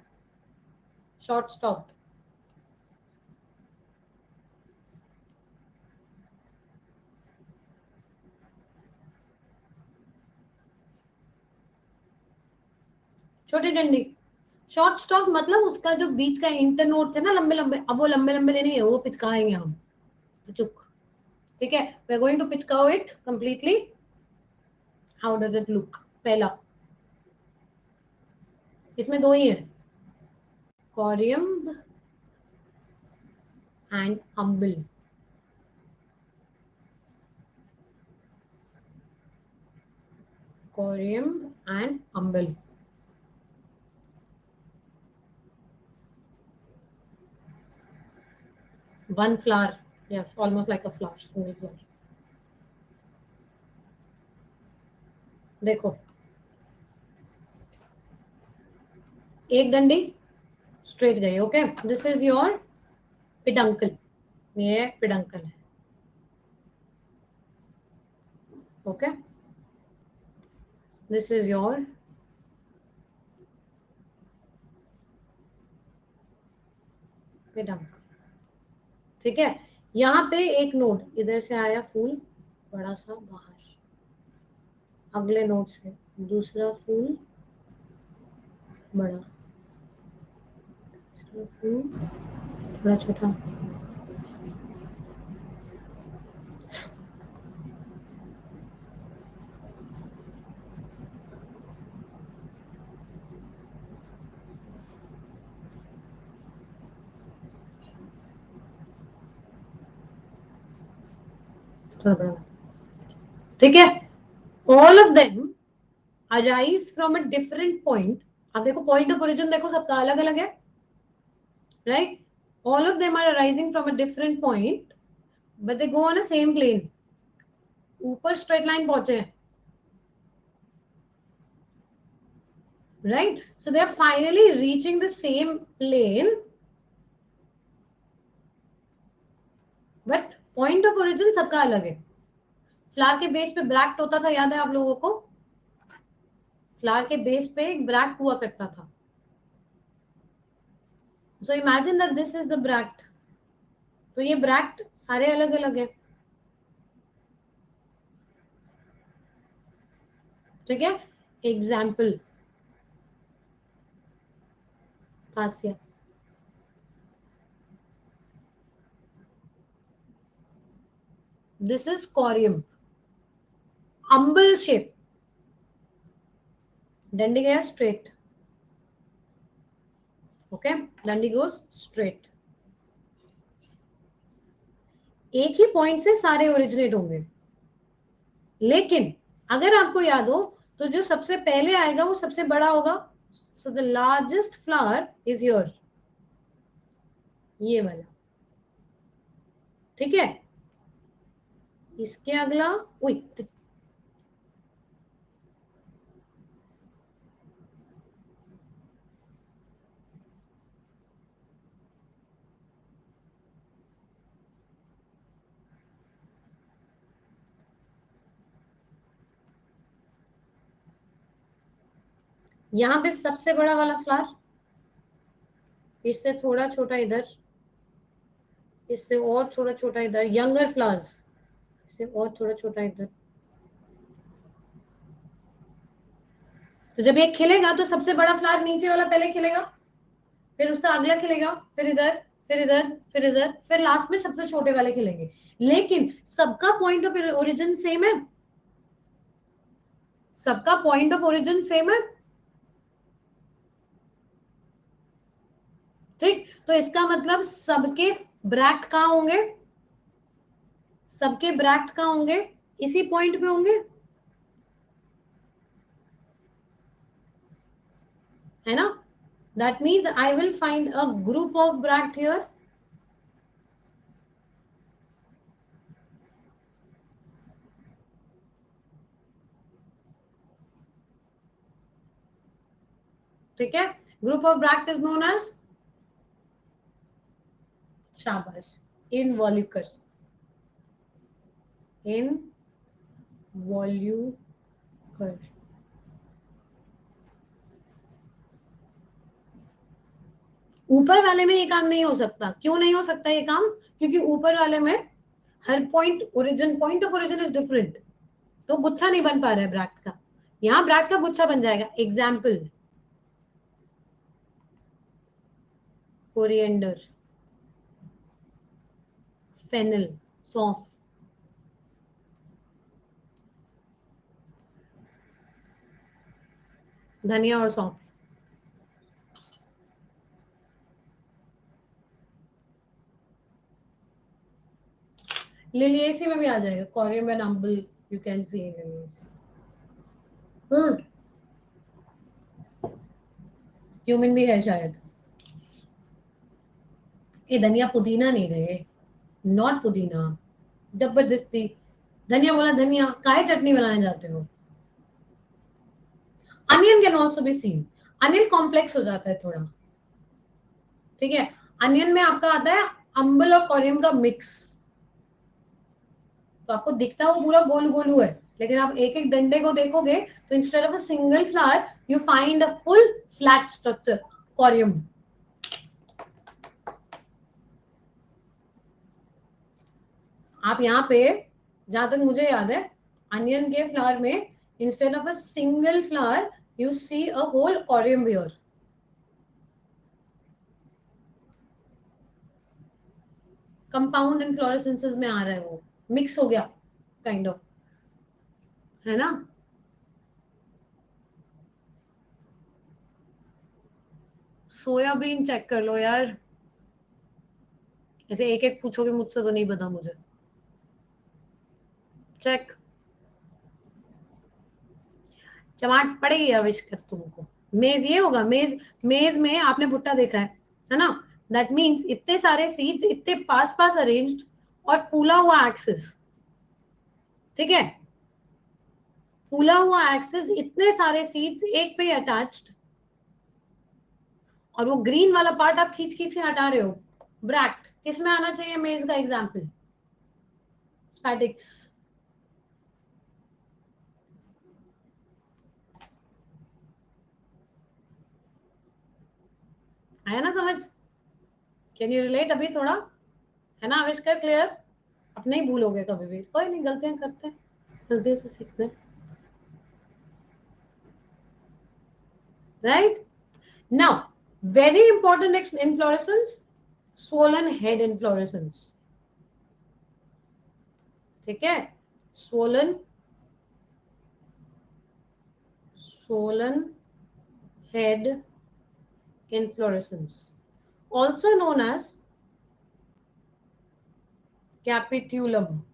शॉर्ट स्टॉक, छोटी डंडी। शॉर्ट स्टॉक मतलब उसका जो बीच का इंटरनोड थे ना लंबे लंबे, अब वो लंबे लंबे नहीं है, वो पिचकाएंगे हम, चुक, ठीक है। वी आर गोइंग टू पिचकाओ it completely. How does it look? पहला, इसमें दो ही है, corymb and umbel. Corymb and umbel. One flower, yes, almost like a flower, single flower. देखो, एक डंडी स्ट्रेट गई, okay, this is your peduncle, ये पिडंकल है, okay, this is your peduncle, ठीक है। यहाँ पे एक नोड इधर से आया फूल बड़ा सा बाहर, अगले नोड से दूसरा फूल बड़ा, तीसरा फूल थोड़ा छोटा, थोड़ा बड़ा, ठीक है। All of them arise from a different point. अब देखो पॉइंट ऑफ ओरिजिन देखो सबका अलग अलग है, right? All of them are arising from a different point, but they go on a same plane. ऊपर straight line पहुंचे हैं, right? So they are finally reaching the same plane, but point of origin सबका अलग है। फ्लावर के बेस पे ब्रैक्ट होता था, याद है आप लोगों को? फ्लावर के बेस पे एक ब्रैक्ट हुआ करता था। So imagine that this is the bract, तो ये ब्रैक्ट सारे अलग अलग है, ठीक है। एग्जाम्पल, फासिया, दिस इज कोरियम, अम्बल शेप, डंडी गया स्ट्रेट, ओके, डंडी गोज स्ट्रेट। एक ही पॉइंट से सारे ओरिजिनेट होंगे, लेकिन अगर आपको याद हो तो जो सबसे पहले आएगा वो सबसे बड़ा होगा। So the largest flower is your, ये वाला, ठीक है। इसके अगला, यहाँ पे सबसे बड़ा वाला फ्लावर, इससे थोड़ा छोटा इधर, इससे और थोड़ा छोटा इधर, यंगर फ्लावर्स, इससे और थोड़ा छोटा इधर। तो जब ये खिलेगा तो सबसे बड़ा फ्लावर नीचे वाला पहले खिलेगा, फिर उसका अगला खिलेगा, फिर इधर, फिर इधर, फिर इधर, फिर लास्ट में सबसे छोटे वाले खिलेंगे। लेकिन सबका पॉइंट ऑफ ओरिजिन सेम है, सबका पॉइंट ऑफ ओरिजिन सेम है, ठीक। तो इसका मतलब सबके ब्रैक्ट कहाँ होंगे, सबके ब्रैक्ट कहाँ होंगे, इसी पॉइंट पे होंगे। है ना? That means I will find a group of bract here. ठीक है, group of bract is known as, शाबाश, involucre. Involucre. ऊपर वाले में ये काम नहीं हो सकता. क्यों नहीं हो सकता ये काम? क्योंकि ऊपर वाले में हर point point of origin is different, तो गुच्छा नहीं बन पा रहा है ब्रैक्ट का. यहाँ ब्रैक्ट का गुच्छा बन जाएगा. एग्जाम्पल, कोरिएंडर, फेनल, सौंफ. धनिया और सौंफ. लिलिएसी में भी आ जाएगा. कोरियम एंड अम्बल you can see in Liliaceae. Cumin भी है शायद. ये धनिया पुदीना नहीं रहे, नॉट पुदीना. जबरदस्ती धनिया बोला. धनिया काहे चटनी बनाने जाते हो? Onion can also be seen. Onion complex हो जाता है थोड़ा. ठीक है, अनियन में आपका आता है अम्बल और कोरियम का मिक्स. तो आपको दिखता है वो पूरा गोल गोलू है, लेकिन आप एक एक डंडे को देखोगे तो instead of a single flower you find a full flat structure. Corymb. आप यहाँ पे, जहां तक मुझे याद है, अनियन के फ्लावर में instead of a single flower you see a whole corymb here. Compound inflorescences में आ रहा है, वो मिक्स हो गया काइंड ऑफ, है ना? सोयाबीन चेक कर लो यार. ऐसे एक एक पूछोगे मुझसे तो नहीं पता मुझे. चेक. चमाट पड़ेगी आविष्कार तुमको. मेज ये होगा. मेज, मेज में आपने भुट्टा देखा है ना? दैट मीन्स इतने सारे सीड्स इतने पास पास अरेंज्ड और फूला हुआ एक्सिस. ठीक है, फूला हुआ एक्सिस, इतने सारे सीड्स एक पे अटैच्ड, और वो ग्रीन वाला पार्ट आप खींच खींच के हटा रहे हो. ब्रैक्ट किस में आना चाहिए? मेज का एग्जाम्पल, स्पैटिक्स. आया ना समझ? कैन यू रिलेट अभी थोड़ा? है ना आविष्कार? क्लियर? अब नहीं भूलोगे कभी भी. कोई नहीं, गलतियां करते हैं, गलतियों से सीखते हैं. Right now, very important next inflorescence, swollen head inflorescence. ठीक है, swollen head inflorescence, also known as capitulum.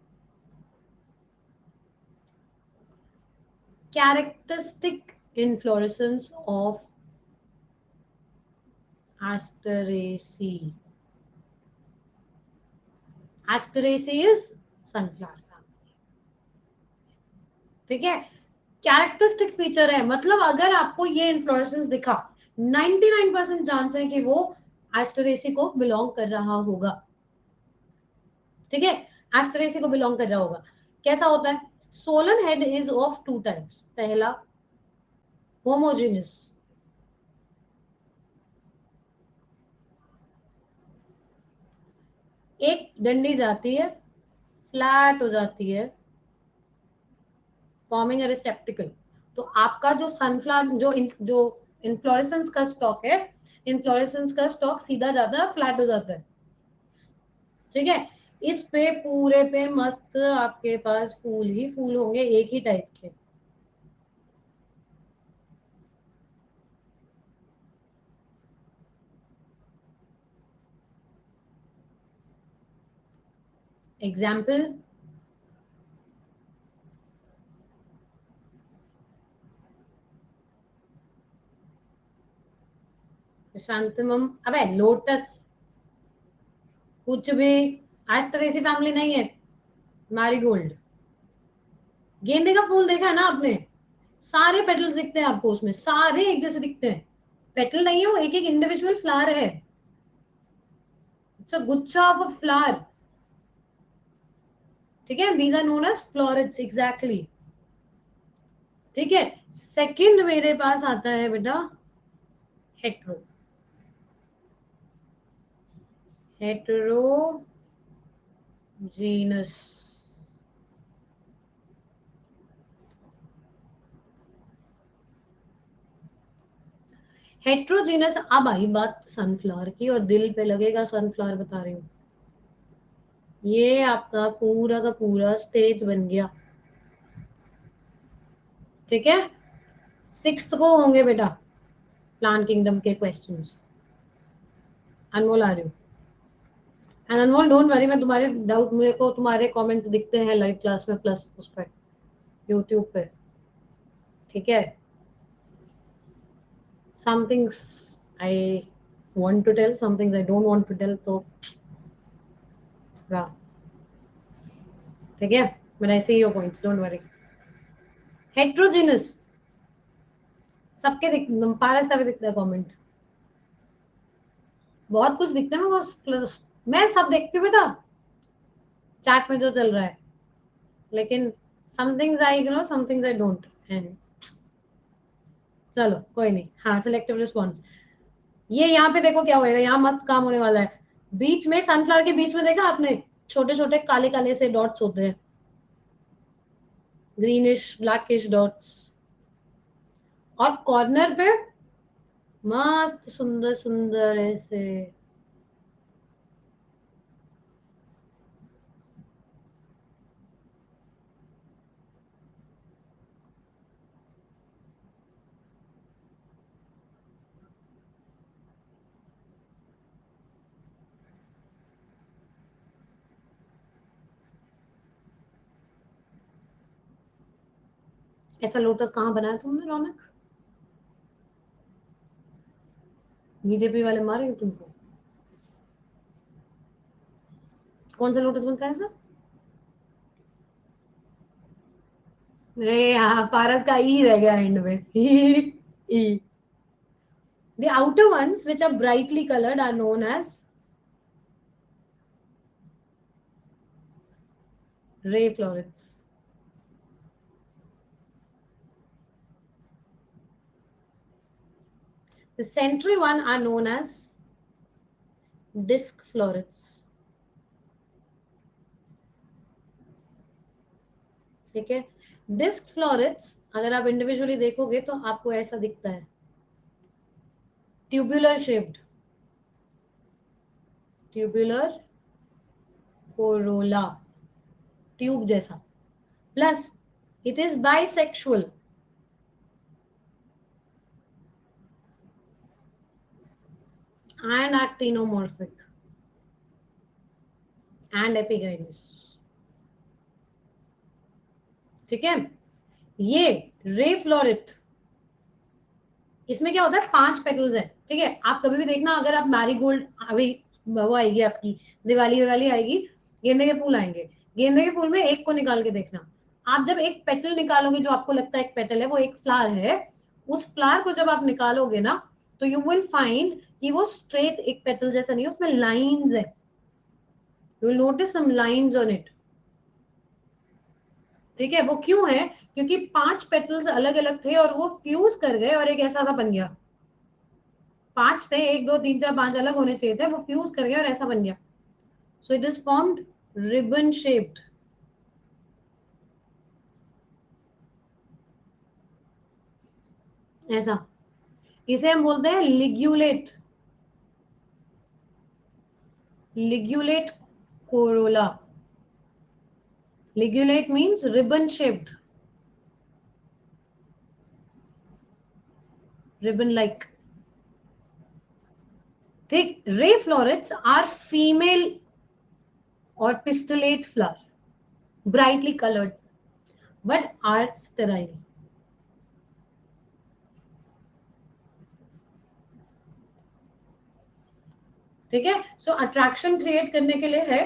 Characteristic inflorescence of Asteraceae. Asteraceae is sunflower family. ठीक है, कैरेक्टरिस्टिक फीचर है. मतलब अगर आपको ये इन्फ्लोरेसेंस दिखा, 99% चांस है कि वो एस्टरेसी को बिलोंग कर रहा होगा. ठीक है, एस्टरेसी को बिलोंग कर रहा होगा. कैसा होता है? Solan head is of two types. पहला, होमोजेनियस. एक डंडी जाती है, फ्लैट हो जाती है, फॉर्मिंग अ रिसेप्टिकल. तो आपका जो सनफ्लावर, जो इन्फ्लोरेसेंस का स्टॉक है, इन्फ्लोरेसेंस का स्टॉक सीधा जाता है, फ्लैट हो जाता है. ठीक है, इस पे पूरे पे मस्त आपके पास फूल ही फूल होंगे, एक ही टाइप के. एग्जाम्पल, क्रिसैंथेमम, अबे लोटस, कुछ भी। एस्टरेसी फैमिली नहीं है, मैरीगोल्ड। गेंदे का फूल देखा है ना आपने, सारे पेटल्स दिखते हैं आपको उसमें, सारे एक जैसे दिखते हैं। पेटल नहीं है वो, एक एक इंडिविजुअल फ्लावर है। इट्स अ गुच्छा ऑफ अ फ्लावर, ठीक है। These are known as florets, exactly, ठीक है। सेकंड मेरे पास आता है बेटा हेट्रो, हेट्रोजीनस। हेट्रोजीनस, अब आई बात सनफ्लावर की, और दिल पे लगेगा सनफ्लावर, बता रही हूँ। ये आपका पूरा का पूरा स्टेज बन गया, ठीक है। सिक्स्थ को होंगे बेटा प्लांट किंगडम के क्वेश्चंस। अनमोल आ रही हूँ, एंड अनमोल डोंट वरी, मैं तुम्हारे डाउट, मेरे को तुम्हारे कमेंट्स दिखते हैं लाइव क्लास में, प्लस उस पे यूट्यूब पे, ठीक है। some things I want to tell, some things I don't want to tell, तो थोड़ा, ठीक है। But I see your points, don't worry. Heterogeneous, सबके दिख, पारस का भी दिखता है कमेंट, बहुत कुछ दिखता है। मैं सब देखती हूँ बेटा, चैट में जो चल रहा है, लेकिन some things I ignore, some things I don't, and चलो कोई नहीं। हाँ, सिलेक्टिव रिस्पॉन्स। ये यहाँ पे देखो क्या होएगा, यहाँ मस्त काम होने वाला है। बीच में सनफ्लावर के बीच में देखा आपने, छोटे छोटे काले काले से डॉट्स होते हैं, ग्रीनिश ब्लैकिश डॉट्स, और कॉर्नर पे मस्त सुंदर सुंदर ऐसे। ऐसा लोटस कहाँ बनाया तुमने रौनक? बीजेपी वाले मारेंगे तुमको। कौन सा लोटस बनता है ऐसा? हाँ, पारस का ई रह गया एंड में। ई। The outer ones which are brightly colored are known as ray florets. The central one are known as disc florets. ठीक है। डिस्क फ्लोरेट्स अगर आप इंडिविजुअली देखोगे तो आपको ऐसा दिखता है, tubular shaped, tubular corolla, tube जैसा, plus it is bisexual, and actinomorphic and epigynous, ठीक है। ये रे फ्लोरेट, इसमें क्या होता है, 5 पेटल्स है, ठीक है। आप कभी भी देखना, अगर आप मैरीगोल्ड, अभी वो आएगी आपकी दिवाली दिवाली आएगी, गेंदे के फूल आएंगे, गेंदे के फूल में एक को निकाल के देखना। आप जब एक पेटल निकालोगे, जो आपको लगता है एक पेटल है, वो एक फ्लावर है, उस फ्लावर को जब आप निकालोगे ना, तो यू विल फाइंड कि वो स्ट्रेट एक पेटल जैसा नहीं है, उसमें लाइंस है। You will notice some lines on it, ठीक है। वो क्यों है? क्योंकि 5 पेटल्स अलग अलग थे और वो फ्यूज कर गए और एक ऐसा सा बन गया। 5 थे, 1 2 3 4 5 अलग होने चाहिए थे, वो फ्यूज कर गए और ऐसा बन गया। So it is formed ribbon shaped, ऐसा। इसे हम बोलते हैं ligulate, ligulate corolla. Ligulate means ribbon shaped, ribbon like, ठीक। रे फ्लोरेट्स आर फीमेल और pistillate flower, brightly coloured, but are sterile. ठीक है, सो अट्रैक्शन क्रिएट करने के लिए है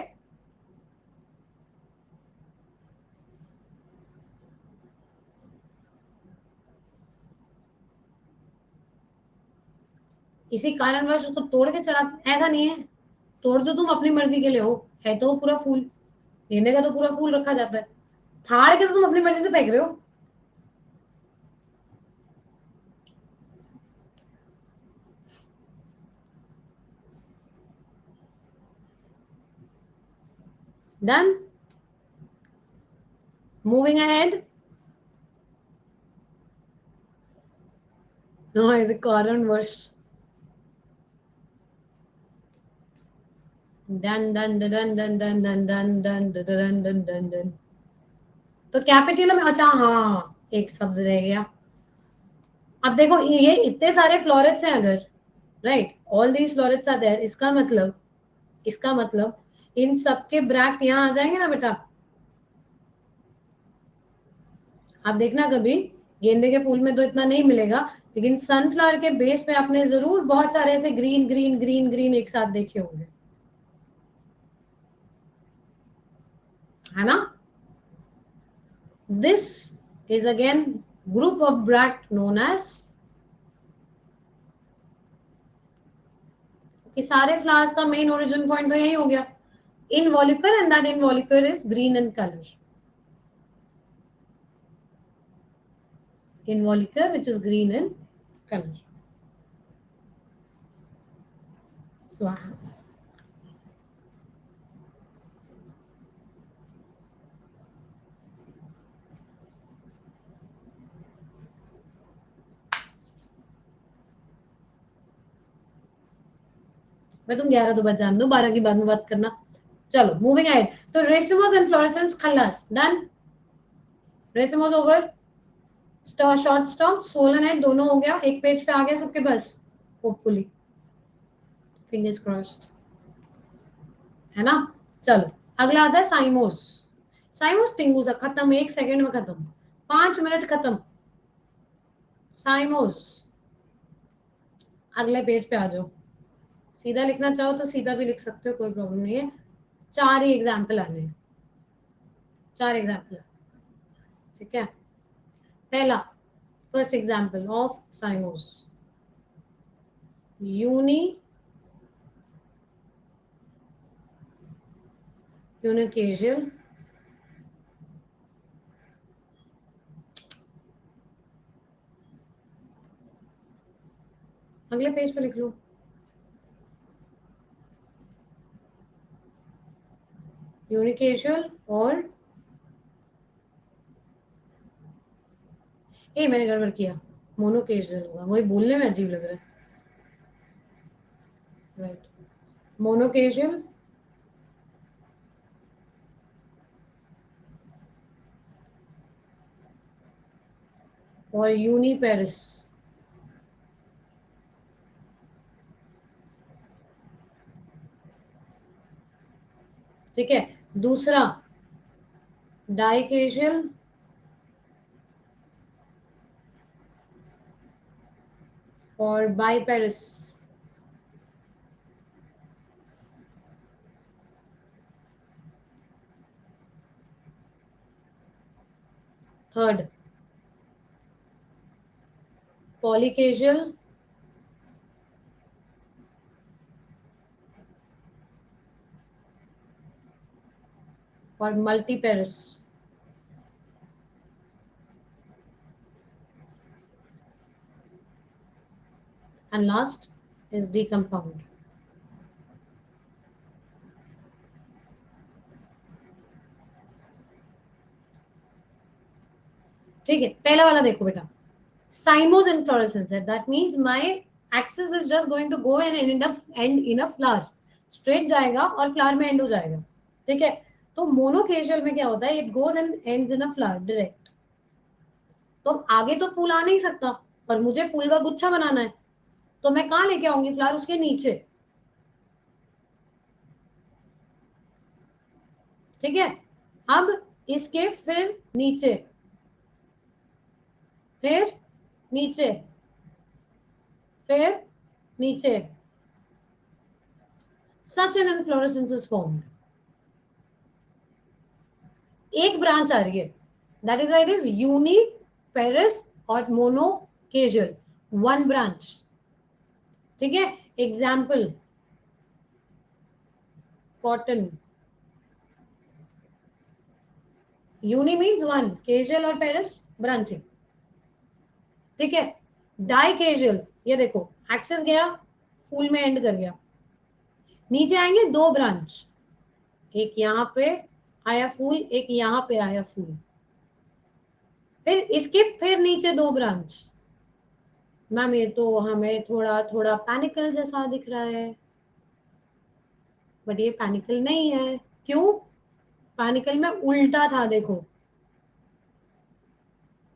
इसी कारणवश उसको तोड़ के चढ़ा, ऐसा नहीं है, तोड़ तो तुम अपनी मर्जी के लिए हो, है तो वो पूरा फूल, गेंदे का तो पूरा फूल रखा जाता है, फाड़ के तो तुम अपनी मर्जी से फेंक रहे हो। Done, moving ahead. No is कारणवश। Done done done done done done done done done done done done done. तो कैपिटल में, अच्छा हाँ एक शब्द रह गया। अब देखो ये इतने सारे फ्लोरेट्स हैं अगर, right, all these florets are there, इसका मतलब इन सबके ब्रैक्ट यहाँ आ जाएंगे ना बेटा। आप देखना कभी, गेंदे के फूल में तो इतना नहीं मिलेगा, लेकिन सनफ्लावर के बेस पे आपने जरूर बहुत सारे ऐसे ग्रीन ग्रीन ग्रीन ग्रीन एक साथ देखे होंगे, है ना। This is again group of bract known as, कि सारे फ्लावर्स का मेन ओरिजिन पॉइंट तो यही हो गया, involucre, and that involucre is green in color. Involucre which is green in color. Swaha. मैं तुम 11 तो बच जान दो, 12 की बाद में बात करना। चलो मूविंग अहेड, तो रेसिमोस इन्फ्लोरेसेंस खल्लास done, racemose over, short stalk swollen head दोनों हो गया, एक पेज पे आ गया सबके बस, होपफुली, फिंगर्स क्रॉस्ड, है ना। चलो अगला आता है साइमोस। साइमोस टिंगूसा खत्म, 1 सेकंड में खत्म, 5 मिनट खत्म। साइमोस, अगले पेज पे आ जाओ, सीधा लिखना चाहो तो सीधा भी लिख सकते हो, कोई प्रॉब्लम नहीं है, 4 ही एग्जाम्पल आने हैं, 4 एग्जाम्पल, ठीक है। पहला, first example of cymose, uni unichasial अगले पेज पे लिख लो, यूनिकेशियल और ए मैंने गड़बड़ किया, मोनोकेशियल होगा, वही बोलने में अजीब लग रहा है, राइट, मोनोकेशियल और यूनिपेरिस, ठीक है। दूसरा डाइकेशियल और बाइपेरिस, थर्ड पॉलीकेशियल और मल्टीपेरिस, and last is decompound. ठीक है, पहला वाला देखो बेटा, साइमोस इन्फ्लोरेसेंस है, that means my axis is just going to go and end in a flower, straight जाएगा और फ्लावर में एंड हो जाएगा, ठीक है। तो मोनोकेशियल में क्या होता है, it goes and ends in a flower direct, तो आगे तो फूल आ नहीं सकता, पर मुझे फूल का गुच्छा बनाना है, तो मैं कहाँ लेके आऊंगी फ्लावर, उसके नीचे, ठीक है। अब इसके फिर नीचे, फिर नीचे, फिर नीचे, such an inflorescence is formed. एक ब्रांच आ रही है, that is why it is uniparous और monocasial, one branch. ठीक है, example cotton, uni means one, केजुअल और पेरिस ब्रांचिंग. ठीक है, डाई केजुअल, ये देखो एक्सेस गया, फूल में एंड कर गया, नीचे आएंगे दो ब्रांच, एक यहाँ पे आया फूल, एक यहाँ पे आया फूल, फिर इसके फिर नीचे दो ब्रांच. मैम ये तो हमें थोड़ा थोड़ा पैनिकल जैसा दिख रहा है, बट ये पैनिकल नहीं है. क्यों? पैनिकल में उल्टा था, देखो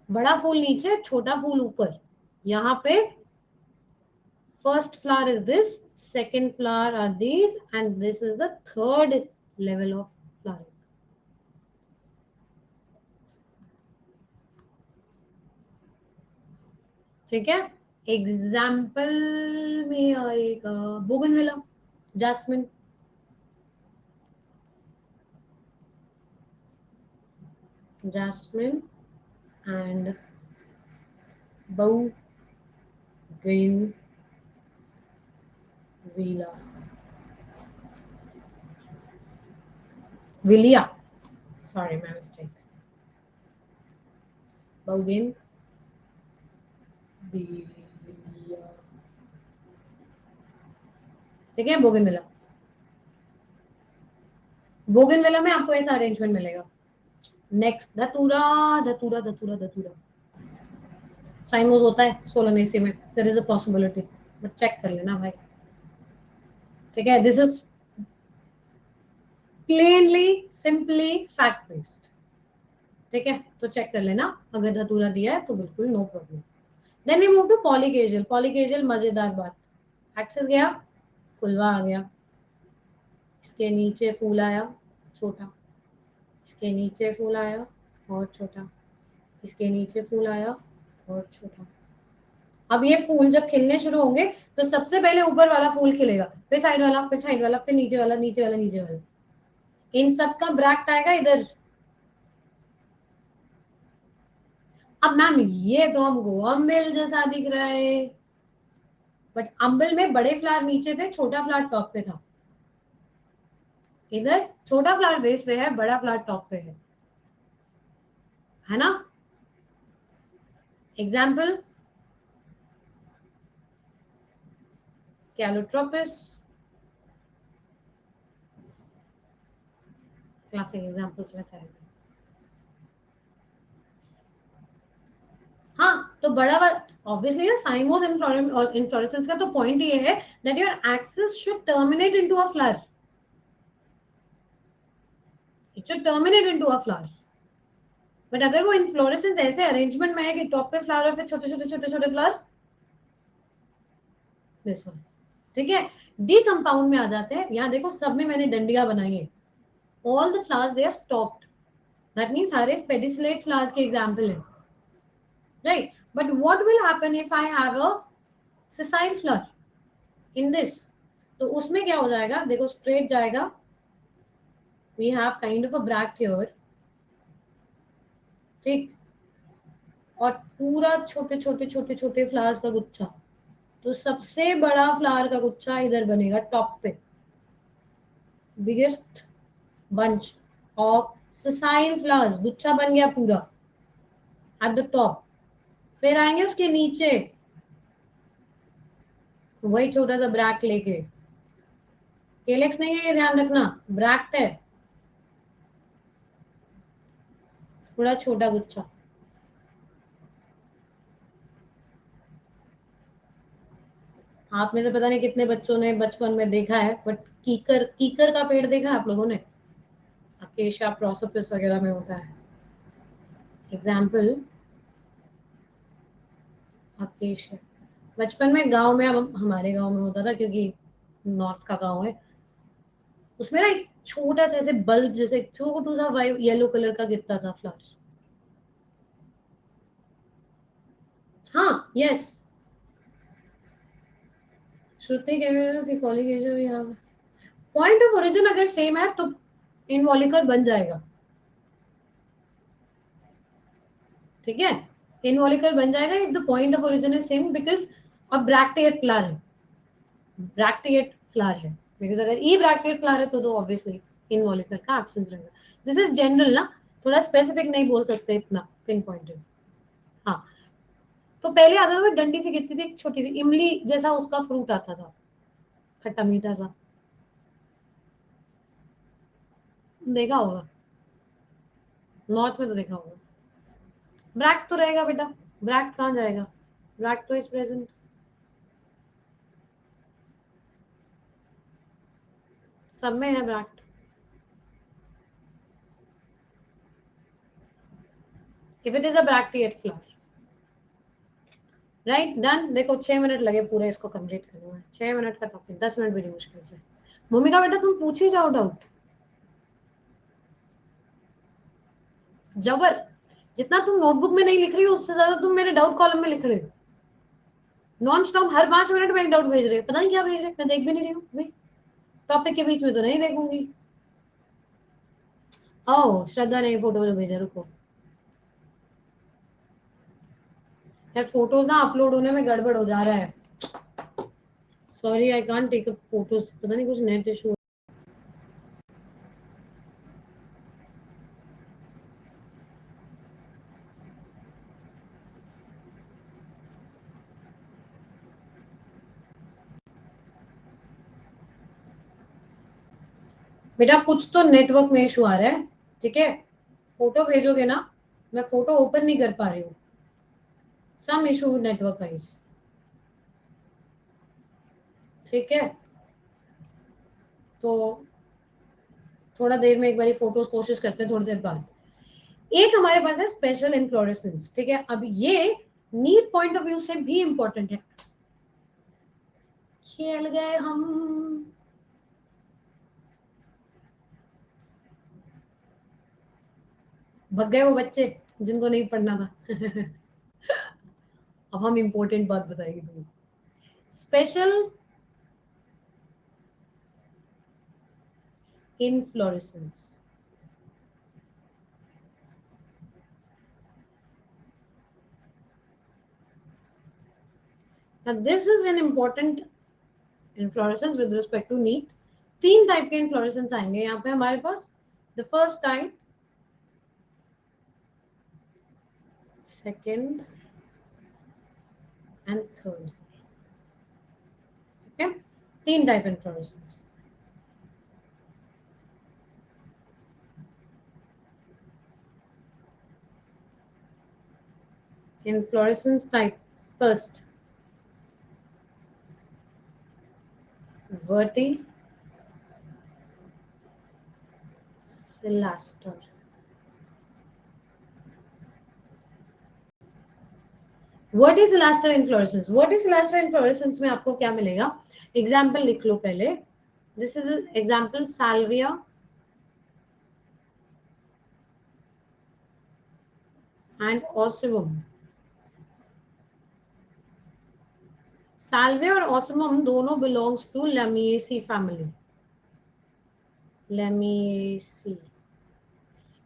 बड़ा फूल नीचे, छोटा फूल ऊपर. यहाँ पे first flower is this, second flower are these, and this is the third level of flowering. ठीक है, एग्जाम्पल में आएगा bougainvillea, jasmine, jasmine and bougainvillea. Villia, sorry, my mistake. Bougainvillea. ठीक है, बोगनविला. बोगनविला में आपको ऐसा अरेंजमेंट मिलेगा. नेक्स्ट धतूरा, धतूरा धतूरा धतूरा. साइमोस होता है सोलनेसी में, there is a possibility, but check कर लेना भाई. ठीक है, this is plainly simply fact based. ठीक है, तो चेक कर लेना, अगर धतूरा दिया है तो बिल्कुल no problem. Then we move to polychasial. Polychasial मजेदार बात, एक्सेस गया, फुलवा आ गया, इसके नीचे फूल आया छोटा, इसके नीचे फूल आया और छोटा, इसके नीचे फूल आया और छोटा. अब ये फूल जब खिलने शुरू होंगे तो सबसे पहले ऊपर वाला फूल खिलेगा, फिर साइड वाला, फिर साइड वाला, फिर नीचे वाला, नीचे वाला, नीचे वाला. इन सब का ब्रैक्ट आएगा इधर. अब मैम ये तो हमको अम्बिल जैसा दिख रहा है, बट अम्बिल में बड़े फ्लावर नीचे थे, छोटा फ्लावर टॉप पे था. इधर छोटा फ्लावर बेस पे है, बड़ा फ्लावर टॉप पे है ना. एग्जाम्पल कैलोट्रोपिस, क्लासिक एग्जाम्पल्स में से. हाँ, तो बड़ा ऑब्वियसली ना, साइमोस इन्फ्लोरेसेंस का तो पॉइंट ये है that your axis should terminate into a flower. It should terminate into a flower. But अगर वो इन्फ्लोरेसेंस ऐसे अरेंजमेंट में है कि टॉप पे फ्लावर और फिर छोटे छोटे छोटे छोटे फ्लावर, दिस वन. ठीक है, डी कंपाउंड में आ जाते हैं. यहाँ देखो सब में मैंने डंडियां बनाई है. All the flowers they are stalked, that means सारे पेडिसलेट फ्लावर्स के एग्जांपल है, right. But what will happen if I have a sessile flower in this? तो उसमें क्या हो जाएगा, देखो स्ट्रेट जाएगा, we have kind of a bract here. ठीक, और पूरा छोटे छोटे छोटे छोटे फ्लावर्स का गुच्छा, तो सबसे बड़ा फ्लावर का गुच्छा इधर बनेगा टॉप पे, biggest bunch of sessile flowers, गुच्छा बन गया पूरा एट द टॉप. फिर आएंगे उसके नीचे, वही छोटा सा ब्रैक्ट लेके, केलेक्स नहीं है ये ध्यान रखना, ब्रैक्ट है, थोड़ा छोटा गुच्छा. आप में से पता नहीं कितने बच्चों ने बचपन में देखा है, बट कीकर, कीकर का पेड़ देखा है आप लोगों ने, अकेशिया प्रोसोपिस वगैरह में होता है. Example acacia. बचपन में गांव में, अब हमारे गांव में होता था क्योंकि नॉर्थ का गांव है, उसमें ना एक छोटा सा ऐसे बल्ब जैसे छोटू सा वाइट येलो कलर का गिरता था फ्लावर. हाँ, यस, श्रुति के पॉलीकेशिया भी यहाँ पॉइंट ऑफ ओरिजिन अगर सेम है तो इनवॉल्यूकर बन जाएगा, ठीक है, इनवॉल्यूकर बन जाएगा if the point of origin is same, because अब ब्रैक्टिएट फ्लावर है, ब्रैक्टिएट फ्लावर है, बिकॉज अगर ई ब्रैक्टिएट फ्लावर है तो ऑब्वियसली इनवॉल्यूकर का एब्सेंस रहेगा। दिस इज जनरल ना, थोड़ा स्पेसिफिक नहीं बोल सकते इतना पिन पॉइंटेड। हाँ, तो पहले आता था डंडी से गिरती थी एक छोटी सी इमली जैसा उसका फ्रूट आता था, खट्टा मीठा सा, देखा होगा, नॉर्थ में तो देखा होगा। ब्रैक्ट तो रहेगा बेटा, ब्रैक्ट कहाँ जाएगा, ब्रैक्ट तो इज प्रेजेंट। सब में है bract. If it is a bracteate flower, right, done. देखो 6 मिनट लगे पूरे इसको कंप्लीट करने में, 6 मिनट का टॉपिक, 10 मिनट भी नहीं मुश्किल से। भूमिका बेटा तुम पूछ ही जाओ डाउट, जबर, जितना तुम नोटबुक में नहीं लिख रही हो उससे ज्यादा तुम मेरे डाउट कॉलम में लिख रहे हो, नॉन स्टॉप हर 5 मिनट में एक डाउट भेज रहे हो, पता नहीं क्या भेज रहे, मैं देख भी नहीं रही हूँ भाई, टॉपिक के बीच में तो नहीं देखूंगी। ओह श्रद्धा ने फोटो जो भेजा, रुको यार, फोटोज ना अपलोड होने में गड़बड़ हो जा रहा है, sorry I can't take up photos, पता नहीं कुछ नेट इशू। बेटा कुछ तो नेटवर्क में इशू आ रहा है, ठीक है, फोटो भेजोगे ना, मैं फोटो ओपन नहीं कर पा रही हूँ, सम इशू नेटवर्क वाइज, ठीक है, तो थोड़ा देर में एक बार फोटोज कोशिश करते हैं थोड़ी देर बाद। एक हमारे पास है स्पेशल इन्फ्लोरेसेंस, ठीक है, अब ये नीड पॉइंट ऑफ व्यू से भी इंपॉर्टेंट है। खेल गए हम, भग गए वो बच्चे जिनको नहीं पढ़ना था। अब हम इंपॉर्टेंट बात बताएंगे तुम्हें, special inflorescence. Now this is an important inflorescence with respect to need। 3 type के इन्फ्लोरेसेंस आएंगे यहाँ पे हमारे पास, the first type, second and third, ठीक है, 3 type inflorescence. Inflorescence type first, verticillaster. Verticillaster inflorescence, verticillaster inflorescence में आपको क्या मिलेगा, एग्जाम्पल लिख लो पहले, this is example salvia and ocimum. Salvia और ऑसिमम दोनों belongs to lamiaceae family, lamiaceae.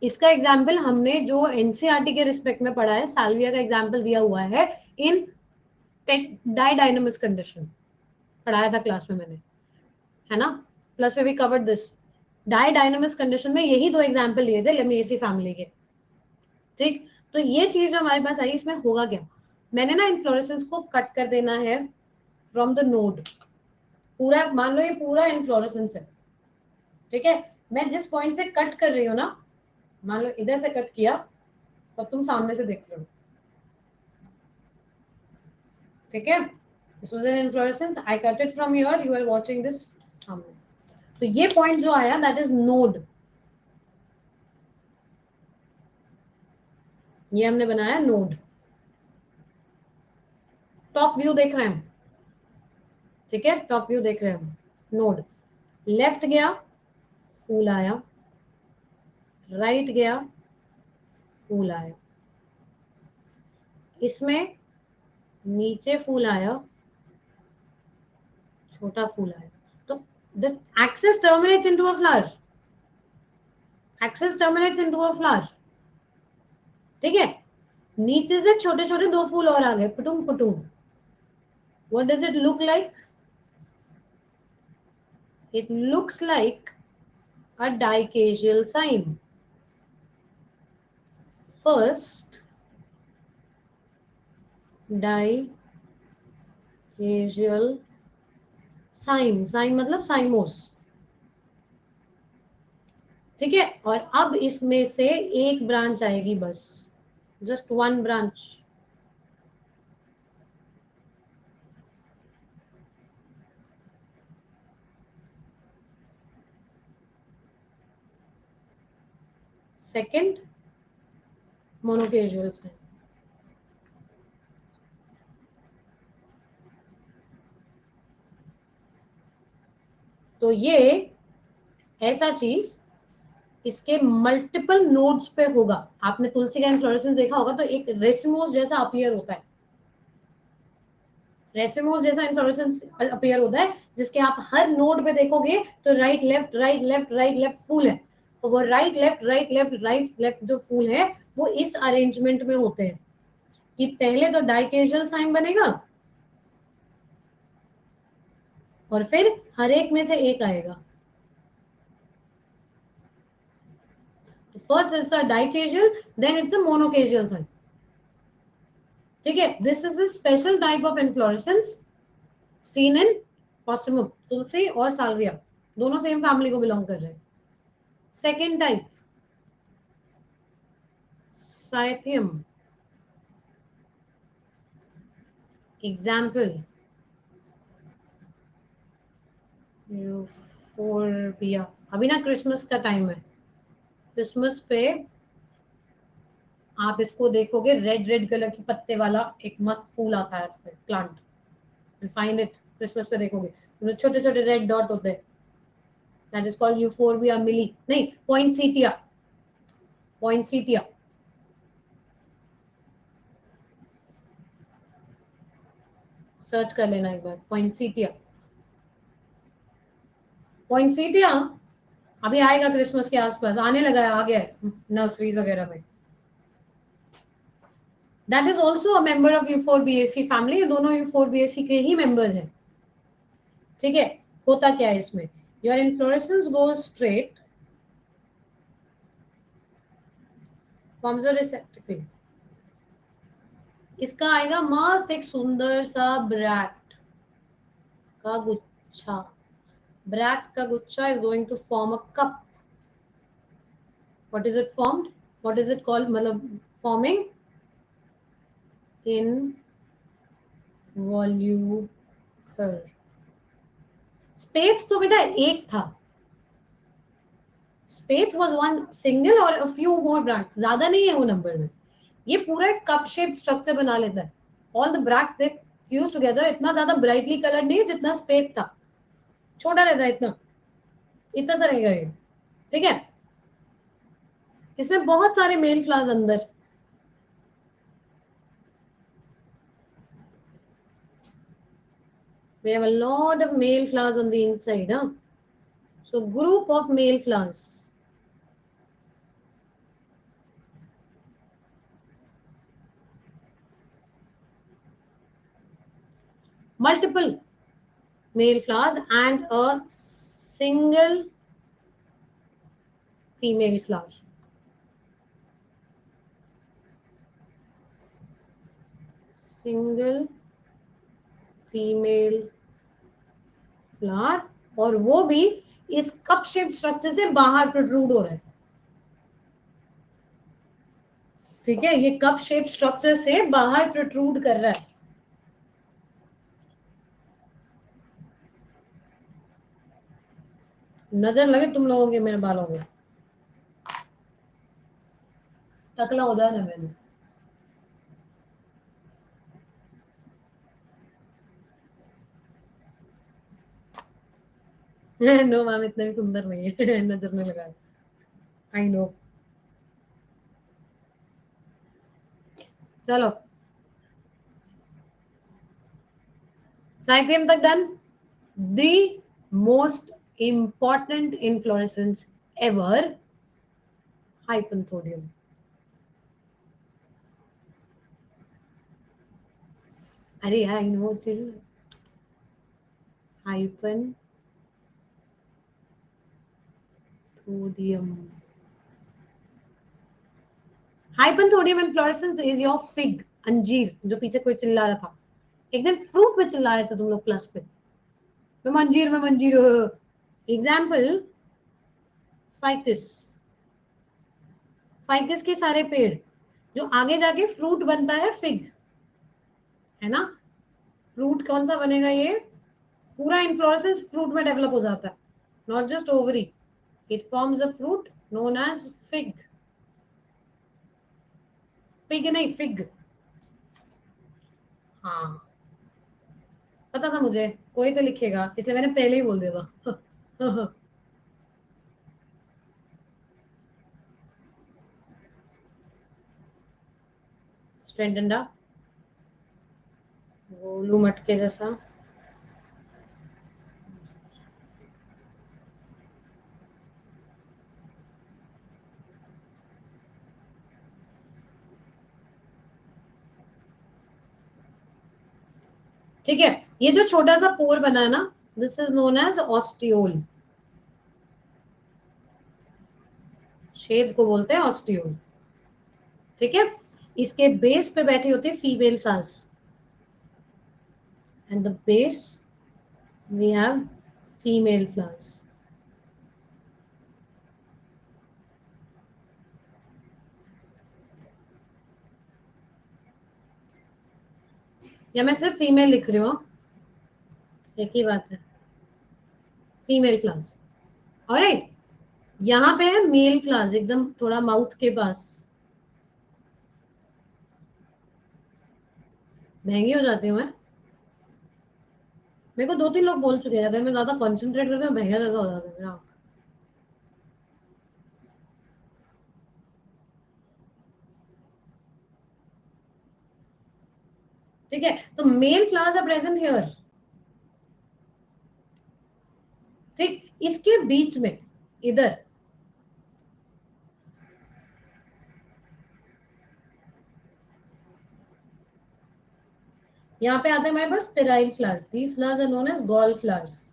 इसका एग्जाम्पल हमने जो एनसीईआरटी के रिस्पेक्ट में पढ़ा है, साल्विया का एग्जाम्पल दिया हुआ है इन डाइडाइनमिक कंडीशन, पढ़ाया था क्लास में मैंने, है ना, प्लस में भी कवर्ड दिस। डाइडाइनमिक कंडीशन में यही 2 एग्जाम्पल लिए थे लेमिएसी फैमिली के, ठीक। तो ये चीज जो हमारे पास आई, इसमें होगा क्या, मैंने ना इन्फ्लोरेसेंस को कट कर देना है फ्रॉम द नोड, पूरा मान लो ये पूरा इन्फ्लोरेसेंस है, ठीक है, मैं जिस पॉइंट से कट कर रही हूँ ना, मान लो इधर से कट किया, तब तुम सामने से देख रहे हो, ठीक है, this was an inflorescence, I cut it from here, you are watching this सामने, तो ये पॉइंट जो आया दैट इज नोड, ये हमने बनाया नोड। टॉप व्यू देख रहे हैं, ठीक है, टॉप व्यू देख रहे हैं, नोड, लेफ्ट गया फूल आया, राइट गया फूल आया, इसमें नीचे फूल आया, छोटा फूल आया, तो The axis terminates into a flower. Axis terminates into a flower. ठीक है, नीचे से छोटे छोटे दो फूल और आ गए, पुटुंग पुटुंग. What does it look like? It looks like a dicacial sign. First, dicacial sign. Sign मतलब साइमोस. ठीक है, और अब इसमें से एक ब्रांच आएगी बस, just one branch. Second, monochasial cyme. तो ये ऐसा चीज इसके मल्टीपल नोड्स पे होगा. आपने तुलसी का इन्फ्लोरेसेंस देखा होगा, तो एक रेसिमोस जैसा अपीयर होता है. रेसिमोस जैसा इन्फ्लोरेसेंस अपीयर होता है, जिसके आप हर नोड पे देखोगे तो right left right left right left फूल है. तो वो right left right left right left जो फूल है वो इस अरेंजमेंट में होते हैं कि पहले तो डाइकेशल साइन बनेगा और फिर हर एक में से एक आएगा. First it's a dichasial, then it's a monochasial cyme. ठीक है, this is a special type of inflorescence seen in ocimum. तुलसी और साल्विया दोनों सेम फैमिली को बिलोंग कर रहे हैं. Second type, cyathium. Example, euphorbia. अभी ना क्रिसमस का टाइम है, क्रिसमस पे आप इसको देखोगे, रेड रेड कलर की पत्ते वाला एक मस्त फूल आता है आजकल, प्लांट. फाइंड इट, क्रिसमस पे देखोगे छोटे छोटे रेड डॉट होते हैं. दैट इज कॉल्ड यूफोरबिया मिली, नहीं पॉइंटसीटिया. पॉइंटसीटिया. सर्च कर लेना एक बार, पॉइंटसीटिया. पॉइंटसीटिया अभी आएगा क्रिसमस के आसपास, आने लगा है, आ गया है नर्सरीज वगैरह में. That is also a member of Euphorbiaceae family. ये दोनों यूफोरबिएसी के ही मेंबर्स हैं. ठीक है, होता क्या है इसमें, your inflorescence goes straight from the रिसेप्टिकल. इसका आएगा मस्त एक सुंदर सा ब्रैक्ट का गुच्छा. ब्रैक्ट का गुच्छा is going to form a cup. What is it formed, what is it called, मतलब फॉर्मिंग इन वॉल्यूकर. स्पेस तो बेटा एक था, स्पेस वाज वन सिंगल और अ फ्यू मोर ब्रैक्ट, ज्यादा नहीं है वो नंबर में. ये पूरा एक कप शेप स्ट्रक्चर बना लेता है. All the bracts they fuse together. इतना ज्यादा ब्राइटली कलर नहीं है जितना स्पेस था, छोटा रहता है, इतना इतना सा रहेगा ये. ठीक है, इसमें बहुत सारे मेल फ्लावर्स अंदर. We have a lot of male flowers on the inside, huh? So group of male flowers. Multiple male flowers and a single female flower. Single female flower, और वो भी इस कप शेप स्ट्रक्चर से बाहर प्रोट्रूड हो रहा है. ठीक है, ये कप शेप स्ट्रक्चर से बाहर प्रोट्रूड कर रहा है. नजर लगे तुम लोगों के मेरे बालों में, टकला हो जाए ना मैंने. नो मैम, इतना भी सुंदर नहीं है. नजर नहीं लगा. I know. चलो, साइक्लिम तक done. The most important inflorescence ever, hypanthodium. अरे यार, I know chill. Hypanthodium. Hypanthodium inflorescence is your fig, अंजीर, जो पीछे कोई चिल्ला रहा था एक दिन, फ्रूट पे चिल्ला रहे थे तुम लोग क्लास पे, मैं मंजीर. Example, ficus. फाइकस के सारे पेड़ जो आगे जाके फ्रूट बनता है, फिग है ना. फ्रूट कौन सा बनेगा, ये पूरा इन्फ्लोरेसेंस फ्रूट में डेवलप हो जाता है, not just ovary. It forms a fruit known as fig. Pig नहीं, फिग. हाँ, पता था मुझे, कोई तो लिखेगा, इसलिए मैंने पहले ही बोल दिया था. स्ट्रेट डंडा, गोलू मटके जैसा. ठीक है, ये जो छोटा सा पोर बना है ना, दिस इज नोन एज ऑस्टियोल. छेद को बोलते हैं ऑस्टियोल. ठीक है, इसके बेस पे बैठी होती है female flowers, and the base we have female flowers. या मैं सिर्फ फीमेल लिख रही हूँ, एक ही बात है, फीमेल फ्लावर्स. ऑलराइट, यहाँ पे है मेल फ्लावर्स, एकदम थोड़ा माउथ के पास. महंगी हो जाती हूँ मैं, मेरे को 2-3 लोग बोल चुके हैं, अगर मैं ज्यादा कॉन्सेंट्रेट करती हूँ महंगा जैसा हो जाता है मेरा. ठीक है, तो male flowers are present here. ठीक, इसके बीच में इधर यहाँ पे आते हैं हमारे पास sterile flowers. These flowers are known as gall flowers.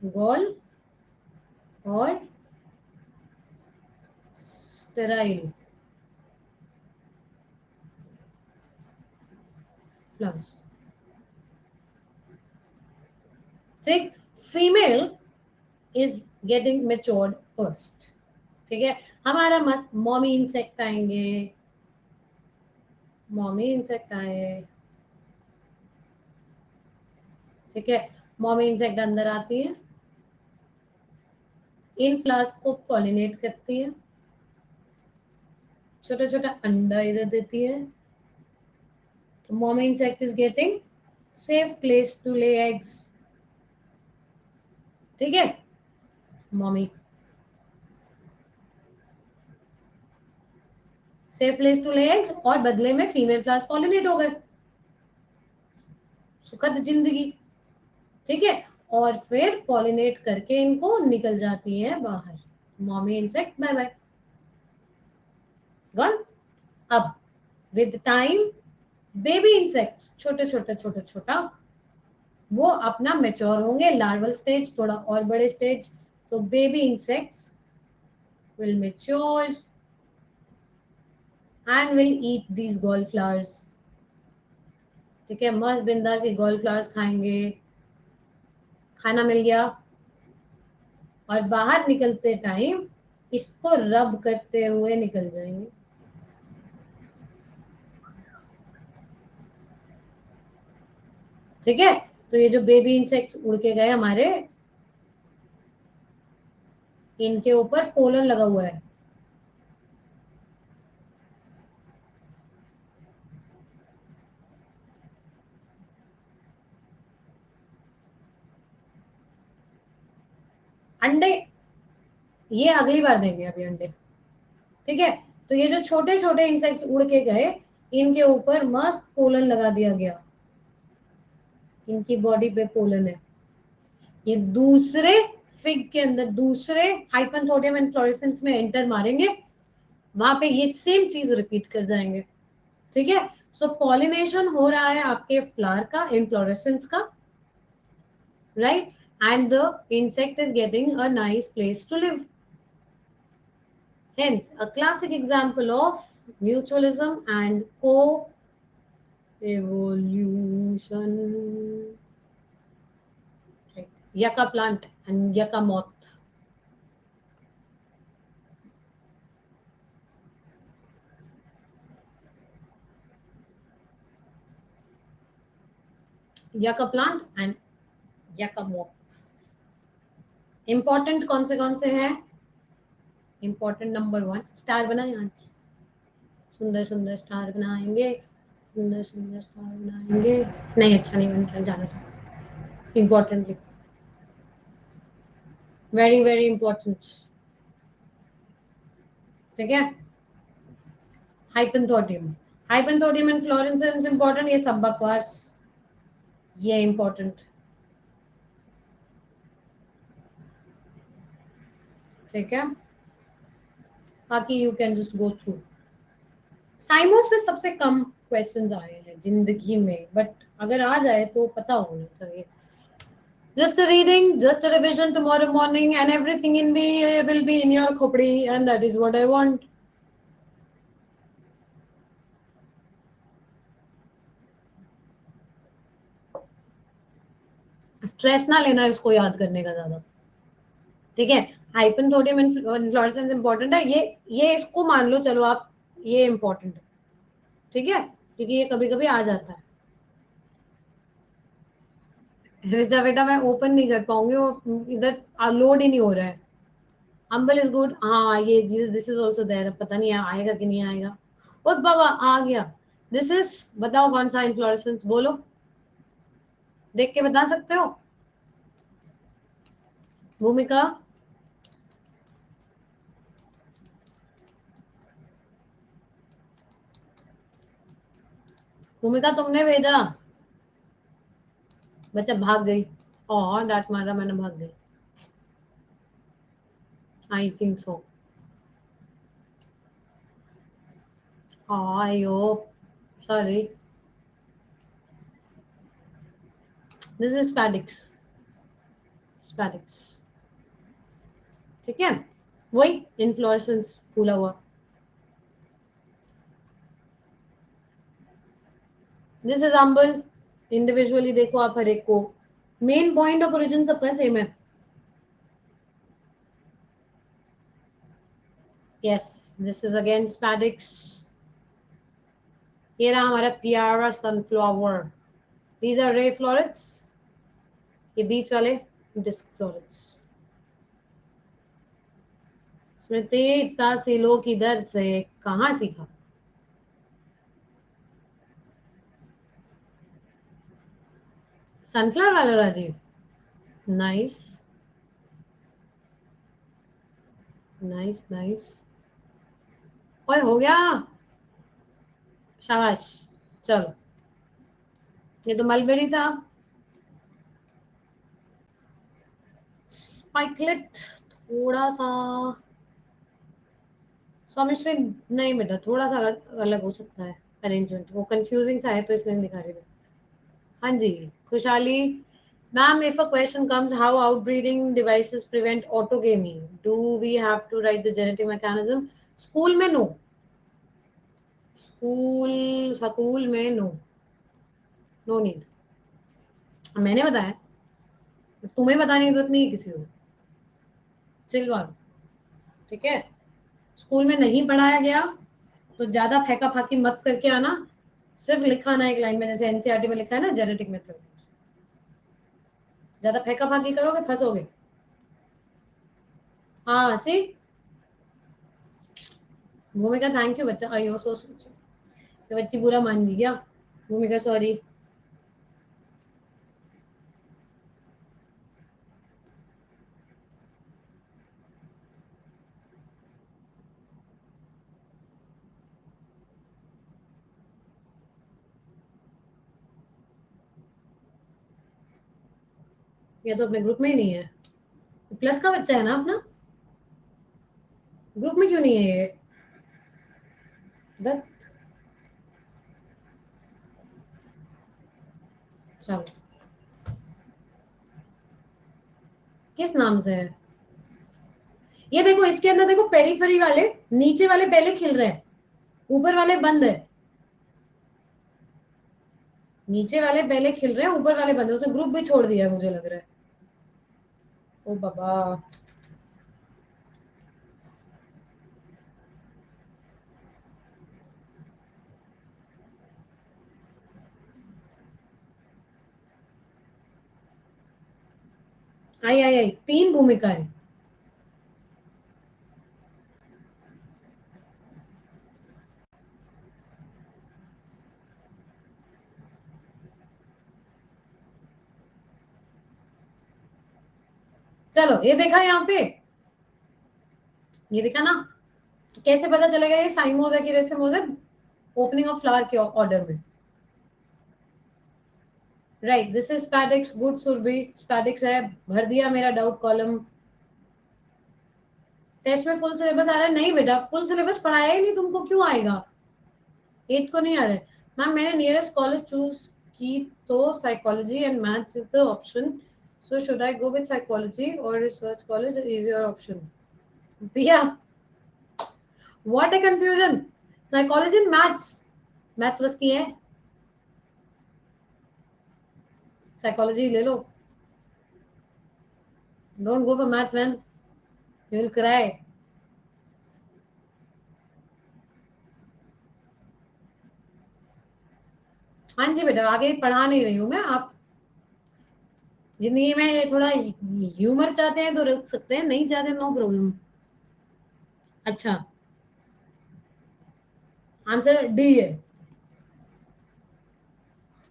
Gall और स्टेराइल फ्लावर्स. ठीक, female is getting matured first. ठीक है, हमारा मस्त मॉमी इंसेक्ट आएंगे. मॉमी इंसेक्ट आए. ठीक है, मॉमी इंसेक्ट अंदर आती है, इन फ्लावर्स को पॉलिनेट करती है, छोटा छोटा अंडा इधर देती है. तो mommy insect is getting safe place to lay eggs. ठीक है, mommy safe place to lay eggs, और बदले में फीमेल फ्लावर्स पॉलिनेट हो गए. सुखद जिंदगी. ठीक है, और फिर पॉलिनेट करके इनको निकल जाती है बाहर. Mommy insect bye bye, gone. अब विद टाइम बेबी इंसेक्ट्स, छोटा वो अपना मेच्योर होंगे, लार्वल स्टेज, थोड़ा और बड़े स्टेज. तो baby insects will mature and will eat these gall flowers. ठीक है, मस्त बिंदास ये गॉल फ्लावर्स खाएंगे, खाना मिल गया, और बाहर निकलते टाइम इसको रब करते हुए निकल जाएंगे. ठीक है, तो ये जो बेबी इंसेक्ट्स उड़ के गए हमारे, इनके ऊपर पोलन लगा हुआ है. अंडे ये अगली बार देंगे, अभी अंडे. ठीक है, तो ये जो छोटे छोटे इंसेक्ट्स उड़ के गए, इनके ऊपर मस्त पोलन लगा दिया गया, इनकी बॉडी पे पोलन है. ये दूसरे फिग के अंदर दूसरे हाइपेंथोडियम इन्फ्लोरेसेंस में एंटर मारेंगे, वहां पे ये सेम चीज रिपीट कर जाएंगे, ठीक है। सो पॉलिनेशन हो रहा है आपके फ्लावर का, इन्फ्लोरेसेंस का, right, and the insect is getting a nice place to live. Hence a classic example of mutualism and co-evolution. Right. Yucca plant and yucca moth. Yucca plant and yucca moth. Important कौन से हैं? इंपॉर्टेंट नंबर 1, स्टार बनाए आज, सुंदर सुंदर स्टार बनाएंगे, सुंदर सुंदर स्टार बनाएंगे। नहीं अच्छा नहीं बन रहा, जाना था। इंपॉर्टेंटली, वेरी वेरी इंपॉर्टेंट, ठीक है। हाइपेंथोडियम, हाइपेंथोडियम इन्फ्लोरेसेंस इंपॉर्टेंट, ये सब बकवास, ये इंपॉर्टेंट, ठीक है। बाकी you can just go through. साइमोस पे सबसे कम क्वेश्चंस आए हैं जिंदगी में, बट अगर आ जाए तो पता होना चाहिए। Just a reading, just a revision tomorrow morning, and everything in me will be in your khopdi, and that is what I want. Stress ना लेना है उसको याद करने का ज्यादा, ठीक है। हाइपेंथोडियम इन्फ्लोरेसेंस इंपॉर्टेंट है, ये इसको मान लो, चलो आप, ये इंपॉर्टेंट है, ठीक है, क्योंकि ये कभी कभी आ जाता है। रिचा बेटा मैं ओपन नहीं कर पाऊंगी, वो इधर लोड ही नहीं हो रहा है। अम्बल इज गुड, हाँ ये दिस इज ऑल्सो देयर, पता नहीं आएगा कि नहीं आएगा। ओ बाबा आ गया। दिस इज, बताओ कौन सा इन्फ्लोरेसेंस, बोलो, देख के बता सकते हो? भूमिका, भूमिका तुमने भेजा? बच्चा भाग गई, और डांट मारा मैंने, भाग गई, आई थिंक सो। आयो, सॉरी, दिस इज स्पैटिक्स, स्पैटिक्स, ठीक है, वही इन्फ्लोरेसेंस फूला हुआ। दिस इज अम्बल, इंडिविजुअली देखो आप हर एक को, मेन पॉइंट ऑफ ओरिजिन सबका सेम है। Yes, this is again spadix, ये रहा हमारा प्यारा sunflower. These are ray florets, ये बीच वाले डिस्क फ्लोरेट्स। स्मृति इतना सिलो किधर से, कहाँ सीखा? सनफ्लावर वाला राजीव, नाइस नाइस नाइस, और हो गया, शाबाश। चलो, ये तो मलबेरी था। स्पाइकलेट थोड़ा सा, सौमिश्री नहीं बेटा, थोड़ा सा अलग हो सकता है अरेंजमेंट, वो कंफ्यूजिंग सा है तो इसलिए दिखा रही हूँ। हाँ जी, खुशहाली ma'am, if a question comes how outbreeding devices prevent autogamy, do we have to write the genetic mechanism? School में नो, स्कूल में नो, नो नीड। मैंने बताया, तुम्हें बताने की जरूरत नहीं है किसी को, चिलवाल, ठीक है। स्कूल में नहीं पढ़ाया गया तो ज्यादा फेंका फाकी मत करके आना, सिर्फ लिखा ना एक लाइन में, जैसे एनसीईआरटी में लिखा है ना जेनेटिक मेथड, ज्यादा फेंका फाकी करोगे फंसोगे। हाँ सी, भूमिका थैंक यू बच्चा, आई सो तो बच्ची बुरा मान गई क्या? भूमिका सॉरी। ये तो अपने ग्रुप में ही नहीं है, प्लस का बच्चा है ना अपना, ग्रुप में क्यों नहीं है ये? बट चलो, किस नाम से है ये? देखो इसके अंदर देखो, पेरीफेरी वाले, नीचे वाले पहले खिल रहे हैं, ऊपर वाले बंद है। नीचे वाले पहले खिल रहे हैं, ऊपर वाले बंद है। उसने ग्रुप भी छोड़ दिया है मुझे लग रहा है। ओ बाबा, आई आई आई, 3 भूमिकाएं। चलो ये देखा यहाँ पे, ये देखा ना, कैसे पता चलेगा ये साइमोज है कि रेसिमोज है? ओपनिंग ऑफ फ्लावर के ऑर्डर में। Right, this is spadix, good Surabhi, spadix है। भर दिया मेरा डाउट कॉलम। टेस्ट में फुल सिलेबस आ रहा है? नहीं बेटा, फुल सिलेबस पढ़ाया ही नहीं, तुमको क्यों आएगा? 8 को नहीं आ रहा है मैम। मैंने नियरेस्ट कॉलेज चूज की तो psychology and maths is the option, so should I go with psychology और research college is your option? भैया, what a confusion, psychology and maths, maths बस की है, साइकोलॉजी ले लो। Don't go for maths man, you will cry. हाँ जी बेटा, आगे पढ़ा नहीं रही हूँ मैं। आप जिंदगी में थोड़ा ह्यूमर चाहते हैं तो रख सकते हैं, नहीं चाहते नो प्रॉब्लम। अच्छा, आंसर डी है।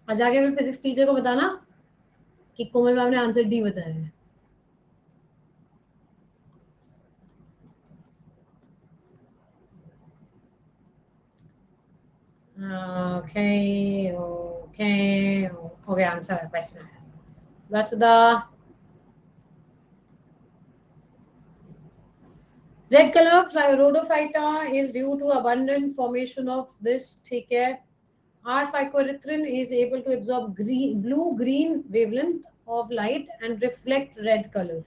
और जाके फिर फिजिक्स टीचर को बताना कि कोमल मैम ने आंसर डी बताया है। Okay, okay, okay, answer the question. Vasudha, red color of rhodophyta is due to abundant formation of this, ठीक है? R phycoerythrin is able to absorb blue-green wavelength of light and reflect red color.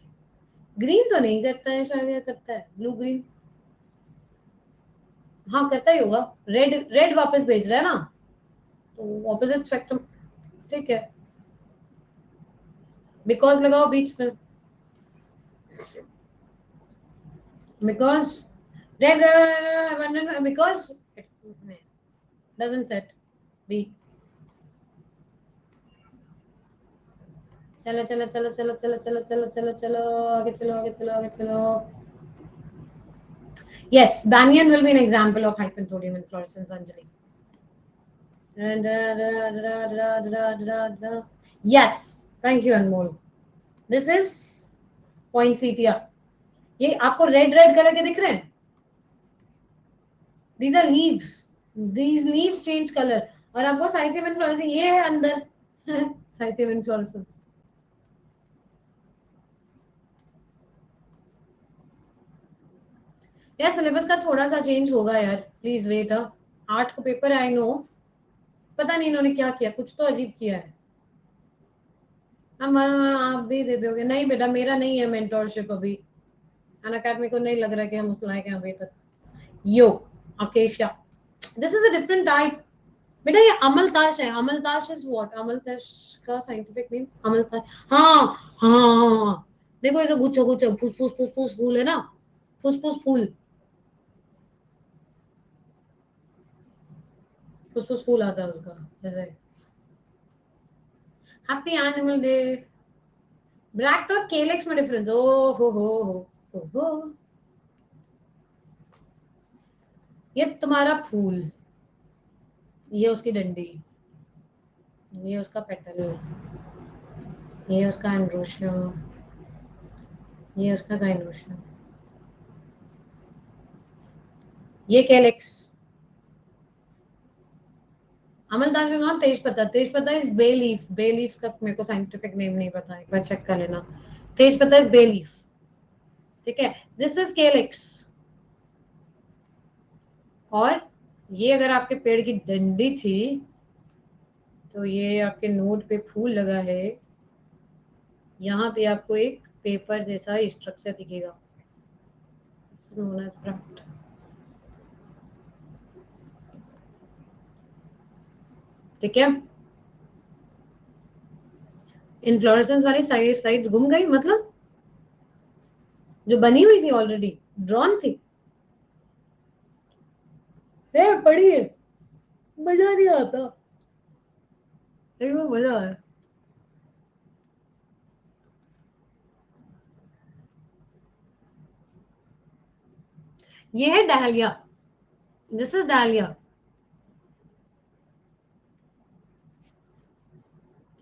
Green तो नहीं करता है शायद, या करता है ब्लू ग्रीन? हाँ करता ही होगा। रेड रेड वापस भेज रहा है ना, तो ऑपोजिट स्पेक्ट्रम। ठीक है, बिकॉज लगाओ बीच में, because red because it doesn't set B. चलो चलो चलो चलो चलो चलो चलो चलो चलो, आगे चलो आगे चलो आगे चलो। Yes, banyan will be an example of hypanthodinium inflorescence, Anjali. Yes, thank you Anmol. This is poinsettia. ये आपको रेड रेड कलर के दिख रहे हैं? These are leaves. These leaves change color. और आपको साइथियम इन्फ्लोरेसेंस ये है अंदर, साइथियम इन्फ्लोरेसेंस। यार सिलेबस का थोड़ा सा चेंज होगा यार, प्लीज वेट। 8 को पेपर है, आई नो। पता नहीं इन्होंने क्या किया, कुछ तो अजीब किया है। हम आप भी दे दोगे? नहीं बेटा, मेरा नहीं है मेंटोरशिप अभी, अन अकेडमी को नहीं लग रहा कि हम उस लायक हैं अभी तक। Yo acacia, this is a different type. बेटा ये अमलताश है। अमलताश इज व्हाट? अमलताश का साइंटिफिक नेम अमलताश। हाँ हाँ, देखो ऐसे गुच्छा गुच्छा फूस फूस फूस फूस फूल है ना, फूस फूस फूल, फूस फूस फूल आता है उसका जैसे। Happy animal day. ब्रैक्ट और केलेक्स में डिफरेंस? ओ हो। ये तुम्हारा फूल, ये उसकी डंडी, ये उसका पेटल, ये उसका एंड्रोशियम, ये उसका गाइनोशियम, ये कैलेक्स। अमलताश इज नॉट तेजपत्ता. तेजपत्ता is bay leaf. Bay leaf का मेरे को साइंटिफिक नेम नहीं पता है, एक बार चेक कर लेना. तेजपत्ता इज बे लीफ. ठीक है. This is calyx. और ये अगर आपके पेड़ की डंडी थी तो ये आपके नोट पे फूल लगा है. यहाँ पे आपको एक पेपर जैसा स्ट्रक्चर दिखेगा. This is known as bract. ठीक है. इन्फ्लोरेसेंस वाली स्लाइड गुम गई, मतलब जो बनी हुई थी ऑलरेडी ड्रॉन थी. पढ़ी है. मजा नहीं आता. मजा आया. ये है डालिया. दिस इज डालिया.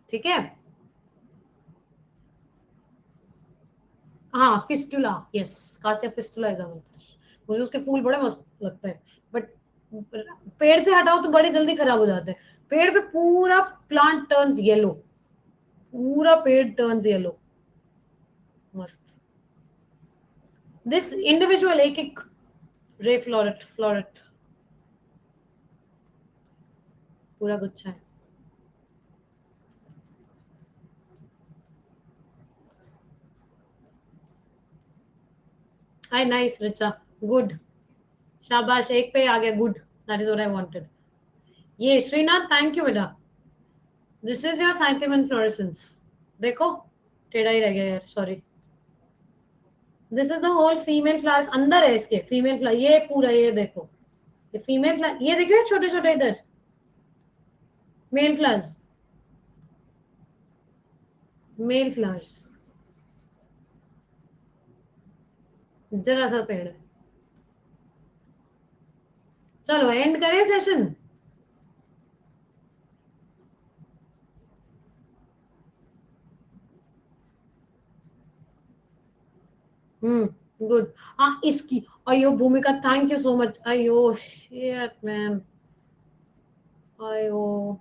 ठीक है. हाँ, fistula. Yes, cassia fistula is अमलताश. मुझे उसके फूल बड़े मस्त लगते हैं, बट पेड़ से हटाओ तो बड़े जल्दी खराब हो जाते हैं. पेड़ पे पूरा प्लांट टर्न्स येलो. पूरा पेड़ टर्न्स येलो. मस्त. दिस इंडिविजुअल एक एक रे फ्लोरेट फ्लोरेट पूरा गुच्छा है. Hi nice Richa. गुड. शाबाश, एक पे आ गया. Good. That is what I wanted. ये श्रीनाथ, थैंक यू बेटा. This is your cyathium inflorescence. देखो, टेढ़ा ही रह गया यार, sorry. This is the whole female flower. अंदर है इसके फीमेल फ्लावर. ये पूरा, ये देखो, ये फीमेल फ्लावर. ये देख रहे हो छोटे छोटे इधर मेल फ्लावर्स. Male flowers. जरा सा पेड़ है. चलो एंड करें सेशन. गुड. हाँ, इसकी. अयो भूमिका, थैंक यू सो मच. अयो शिट मैन. अयो,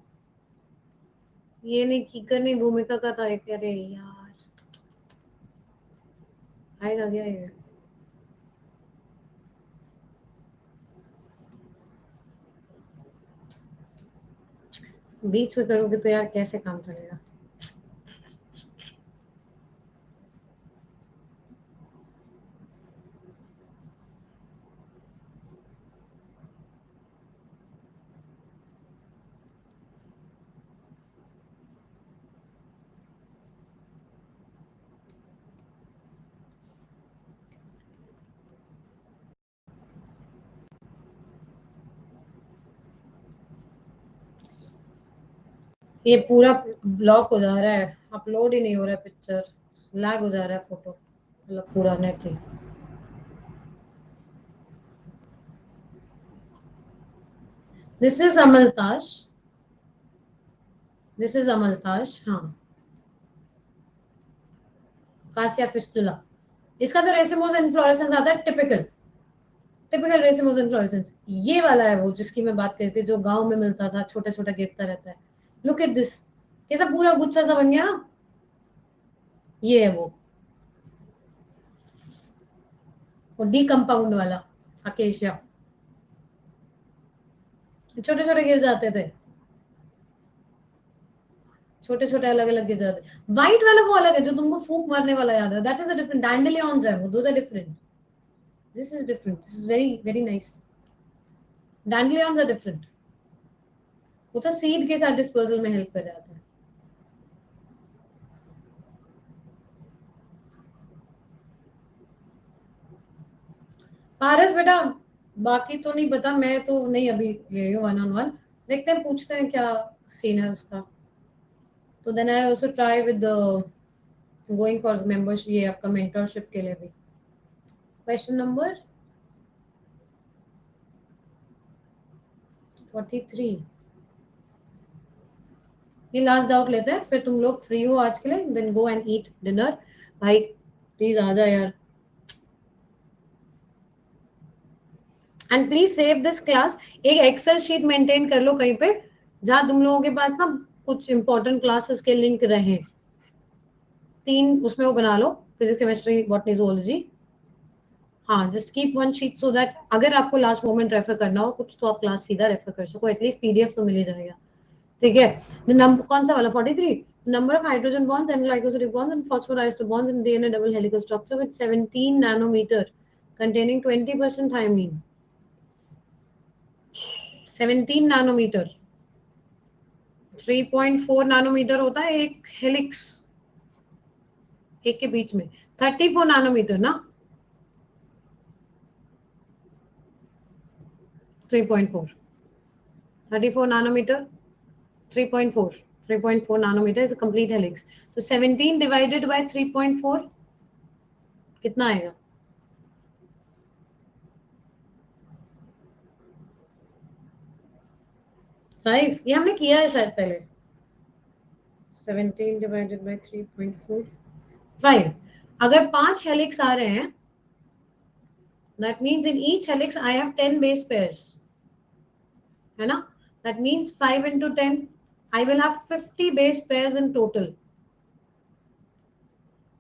ये नहीं की करनी भूमिका का था एक. अरे यार, आएगा क्या ये. बीच में करोगे तो यार कैसे काम चलेगा. ये पूरा ब्लॉक हो जा रहा है. अपलोड ही नहीं हो रहा है पिक्चर. लैग हो जा रहा है फोटो, मतलब पूरा नेट ही. दिस इज अमलताश. दिस इज अमलताश. हाँ, कासिया फिस्टुला. इसका तो रेसिमोस इन्फ्लोरेसेंस आता है. Typical typical racemose inflorescence. ये वाला है वो जिसकी मैं बात करती थी, जो गांव में मिलता था, छोटा छोटा गिरता रहता है. Look at this. कैसा पूरा गुच्छा सा बन गया ना. ये है वो डी कंपाउंड वाला अकेशिया. छोटे छोटे गिर जाते थे. छोटे छोटे अलग अलग गिर जाते. व्हाइट वाला वो अलग है, जो तुमको फूक मारने वाला याद है. That is a different. Dandelions है वो. Those are different. This is different. This is very very nice. Dandelions are different. वो तो सीड के साथ डिस्पोजल में हेल्प कर जाता है. पारस बेटा, बाकी तो नहीं पता. मैं तो नहीं अभी ले रही हूँ 1-on-1. देखते हैं, पूछते हैं क्या सीन है उसका. तो then I also try with going for membership. ये आपका मेंटरशिप के लिए भी. Question number 43. ये लास्ट डाउट लेते हैं, फिर तुम लोग फ्री हो आज के लिए. Then go and eat dinner. भाई प्लीज आ जा यार. And please save this class. एक एक्सेल शीट मेंटेन कर लो कहीं पे. जहां तुम लोगों के पास ना कुछ इंपॉर्टेंट क्लासेस के लिंक रहे, 3 उसमें वो बना लो, फिजिक्स, केमिस्ट्री, बॉटनी, जूलॉजी। हाँ, just keep one sheet so that अगर आपको लास्ट मोमेंट रेफर करना हो कुछ तो आप क्लास सीधा रेफर कर सको, एटलीस्ट पीडीएफ तो मिल ही जाएगा। ठीक है, नंबर कौन सा वाला 43, number of hydrogen bonds and glycosidic bonds and phosphorised bonds in DNA double helical structure with 17 nanometre containing 20% thymine। 17 nanometre, 3.4 nanometre होता है एक हेलिक्स, एक के बीच में 34 नैनोमीटर ना, 3.4, 34 nanometer, 3.4, 3.4 nanometer is a complete helix. So 17 divided by 3.4 कितना आएगा? 5, ये हमने किया है शायद पहले। 17 divided by 3.4, 5। अगर 5 हेलिक्स आ रहे हैं, that means in each helix I have 10 base pairs, है ना? That means 5 into 10, I will have 50 base pairs in total।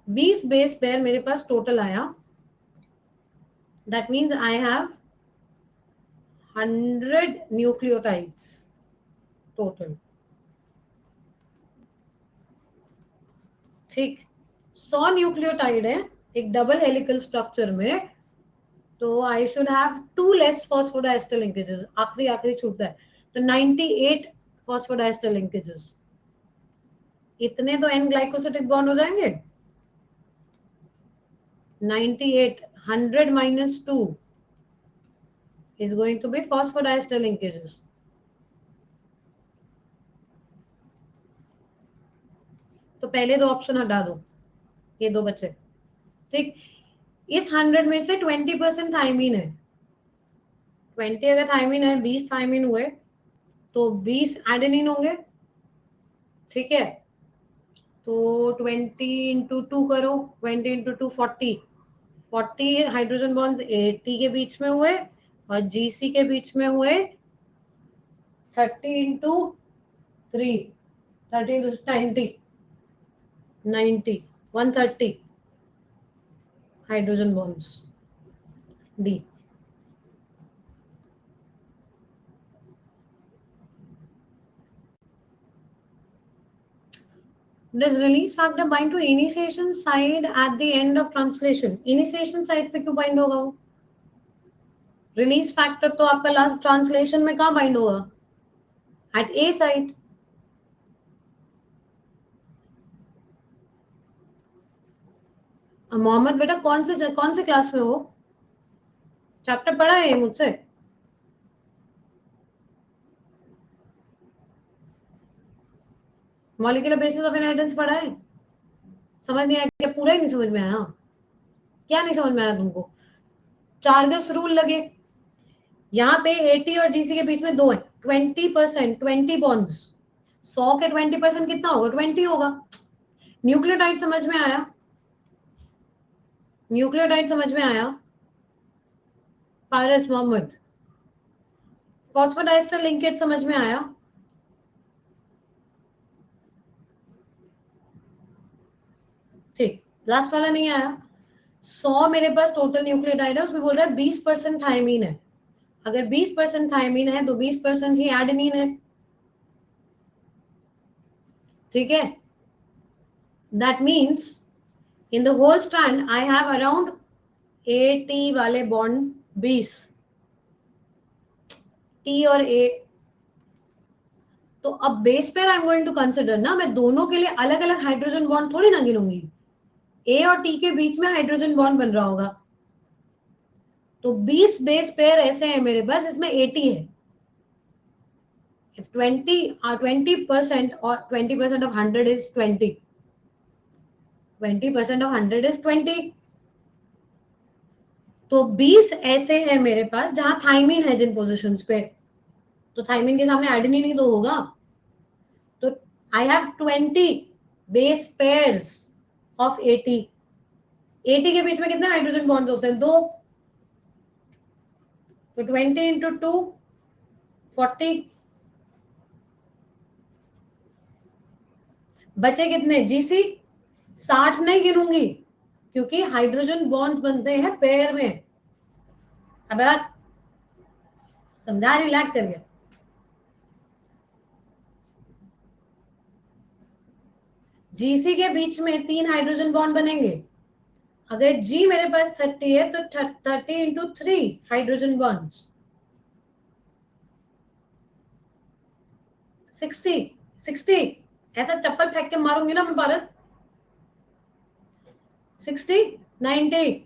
20 base pair मेरे पास टोटल आया, that means I have 100 nucleotides total. ठीक, 100 न्यूक्लियोटाइड है एक डबल हेलिकल स्ट्रक्चर में, तो I should have 2 less phosphodiester linkages, आखिरी आखिरी छूटता है, तो 98 फॉस्फोडाइस्टर लिंकेजेस। इतने तो एन ग्लाइकोसिडिक बॉन्ड हो जाएंगे। 98, 100 minus 2 is going to be phosphodiester linkages। तो पहले दो ऑप्शन हटा दो, ये दो बचे। ठीक, इस 100 में से 20% थाइमीन है, 20 अगर थाइमीन है, 20 थाइमीन हुए तो 20 एडेनिन होंगे। ठीक है, तो 20 इंटू 2 करो, 20 इंटू 2 40 हाइड्रोजन बॉन्ड्स एटी के बीच में हुए और जीसी के बीच में हुए 30 into 3, 30 into 90, 130 hydrogen bonds D. Does release factor bind to initiation side at the end of translation? Initiation side पे क्यों bind होगा वो? Release factor तो आपका last translation में कहाँ bind होगा? At A side। मोहम्मद बेटा कौन से क्लास में हो? चैप्टर पढ़ा है ये मुझसे? मॉलिक्यूलर बेसिस ऑफ इनहेरिटेंस पढ़ा है? समझ नहीं आया क्या? पूरा ही नहीं समझ में आया? क्या नहीं समझ में आया तुमको? चार्गस रूल लगे, यहाँ पे एटी और जीसी के बीच में 2 है, 20%, 20 बॉन्ड्स, 100 के 20% कितना होगा? 20 होगा। न्यूक्लियोटाइड समझ में आया? न्यूक्लियोटाइड समझ में आया? पारस मोहम्मद, फॉस्फोडाइस्टर लिंकेज समझ में आया? ठीक, लास्ट वाला नहीं आया। 100 मेरे पास टोटल न्यूक्लियोटाइड है, उसमें बोल रहा है 20% थायमीन है। अगर 20% थायमीन है तो 20% ही एडेनिन है। ठीक है, that means in the whole strand I have around 80 वाले बॉन्ड 20, टी और ए। तो अब base pair I am going to consider ना, मैं दोनों के लिए अलग अलग हाइड्रोजन बॉन्ड थोड़ी ना गिनूंगी, ए और टी के बीच में हाइड्रोजन बॉन्ड बन रहा होगा। तो 20 बेस पेयर ऐसे हैं मेरे पास जिसमें 80 है। If 20% or 20% of 100 is 20, 20% of 100 is 20, तो 20 ऐसे हैं मेरे पास जहां थाइमीन है जिन पोजीशंस पे, तो थाइमीन के सामने एडेनिन ही तो होगा। तो I have 20 base pairs of 80। 80 के बीच में कितने हाइड्रोजन बॉन्ड्स होते हैं? 2। तो 20 इंटू 2 40, बचे कितने जीसी? 60 नहीं गिनूंगी क्योंकि हाइड्रोजन बॉन्ड्स बनते हैं पेयर में। अब बात समझा, रिलैक्स कर गया। जीसी के बीच में 3 हाइड्रोजन बॉन्ड बनेंगे। अगर जी मेरे पास 30 है तो 30 इंटू 3 हाइड्रोजन बॉन्ड्स 60 ऐसा चप्पल फेंक के मारूंगी ना मैं पारस। 60 90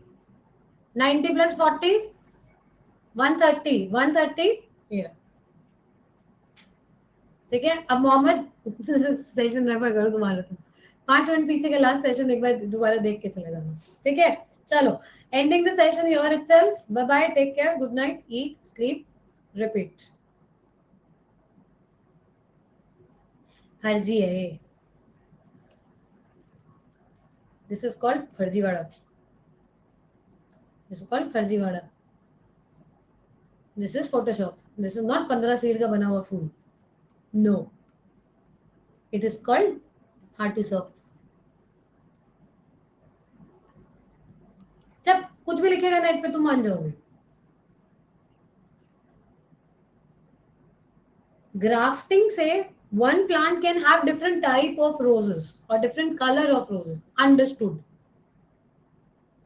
प्लस 40 130 ठीक है। अब मोहम्मद सेशन रेफर करो तुम्हारा, तुम 5 मिनट पीछे के लास्ट सेशन एक बार दोबारा देख के चले जाना, ठीक है। चलो, ending the session here itself. Bye bye, take care, good night, eat, sleep, repeat. फर्जी है ये, दिस इज कॉल्ड फर्जीवाड़ा, दिस इज कॉल्ड फर्जीवाड़ा, this is Photoshop, this is not 15 seed का बना हुआ फूल, नो, इट इज कॉल्ड हार्टिसॉप। जब कुछ भी लिखेगा नेट पे तुम मान जाओगे। ग्राफ्टिंग से one plant can have different type of roses or different color of roses, understood,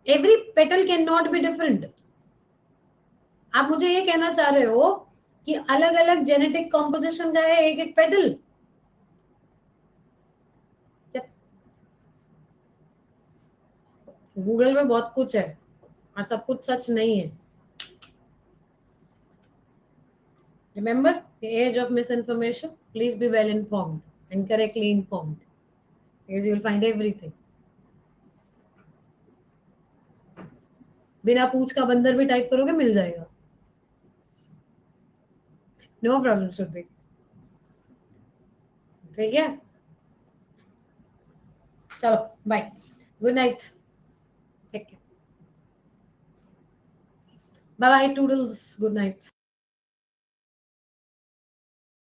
every petal cannot be different। आप मुझे ये कहना चाह रहे हो कि अलग अलग जेनेटिक कॉम्पोजिशन का है एक एक पेटल? गूगल में बहुत कुछ है और सब कुछ सच नहीं है। Remember, the age of misinformation, please be well informed and correctly informed because you will find everything। बिना पूछ का बंदर भी टाइप करोगे मिल जाएगा, नो प्रॉब्लम श्रुति, ठीक है। चलो bye, good night, take care, bye bye toodles, good night.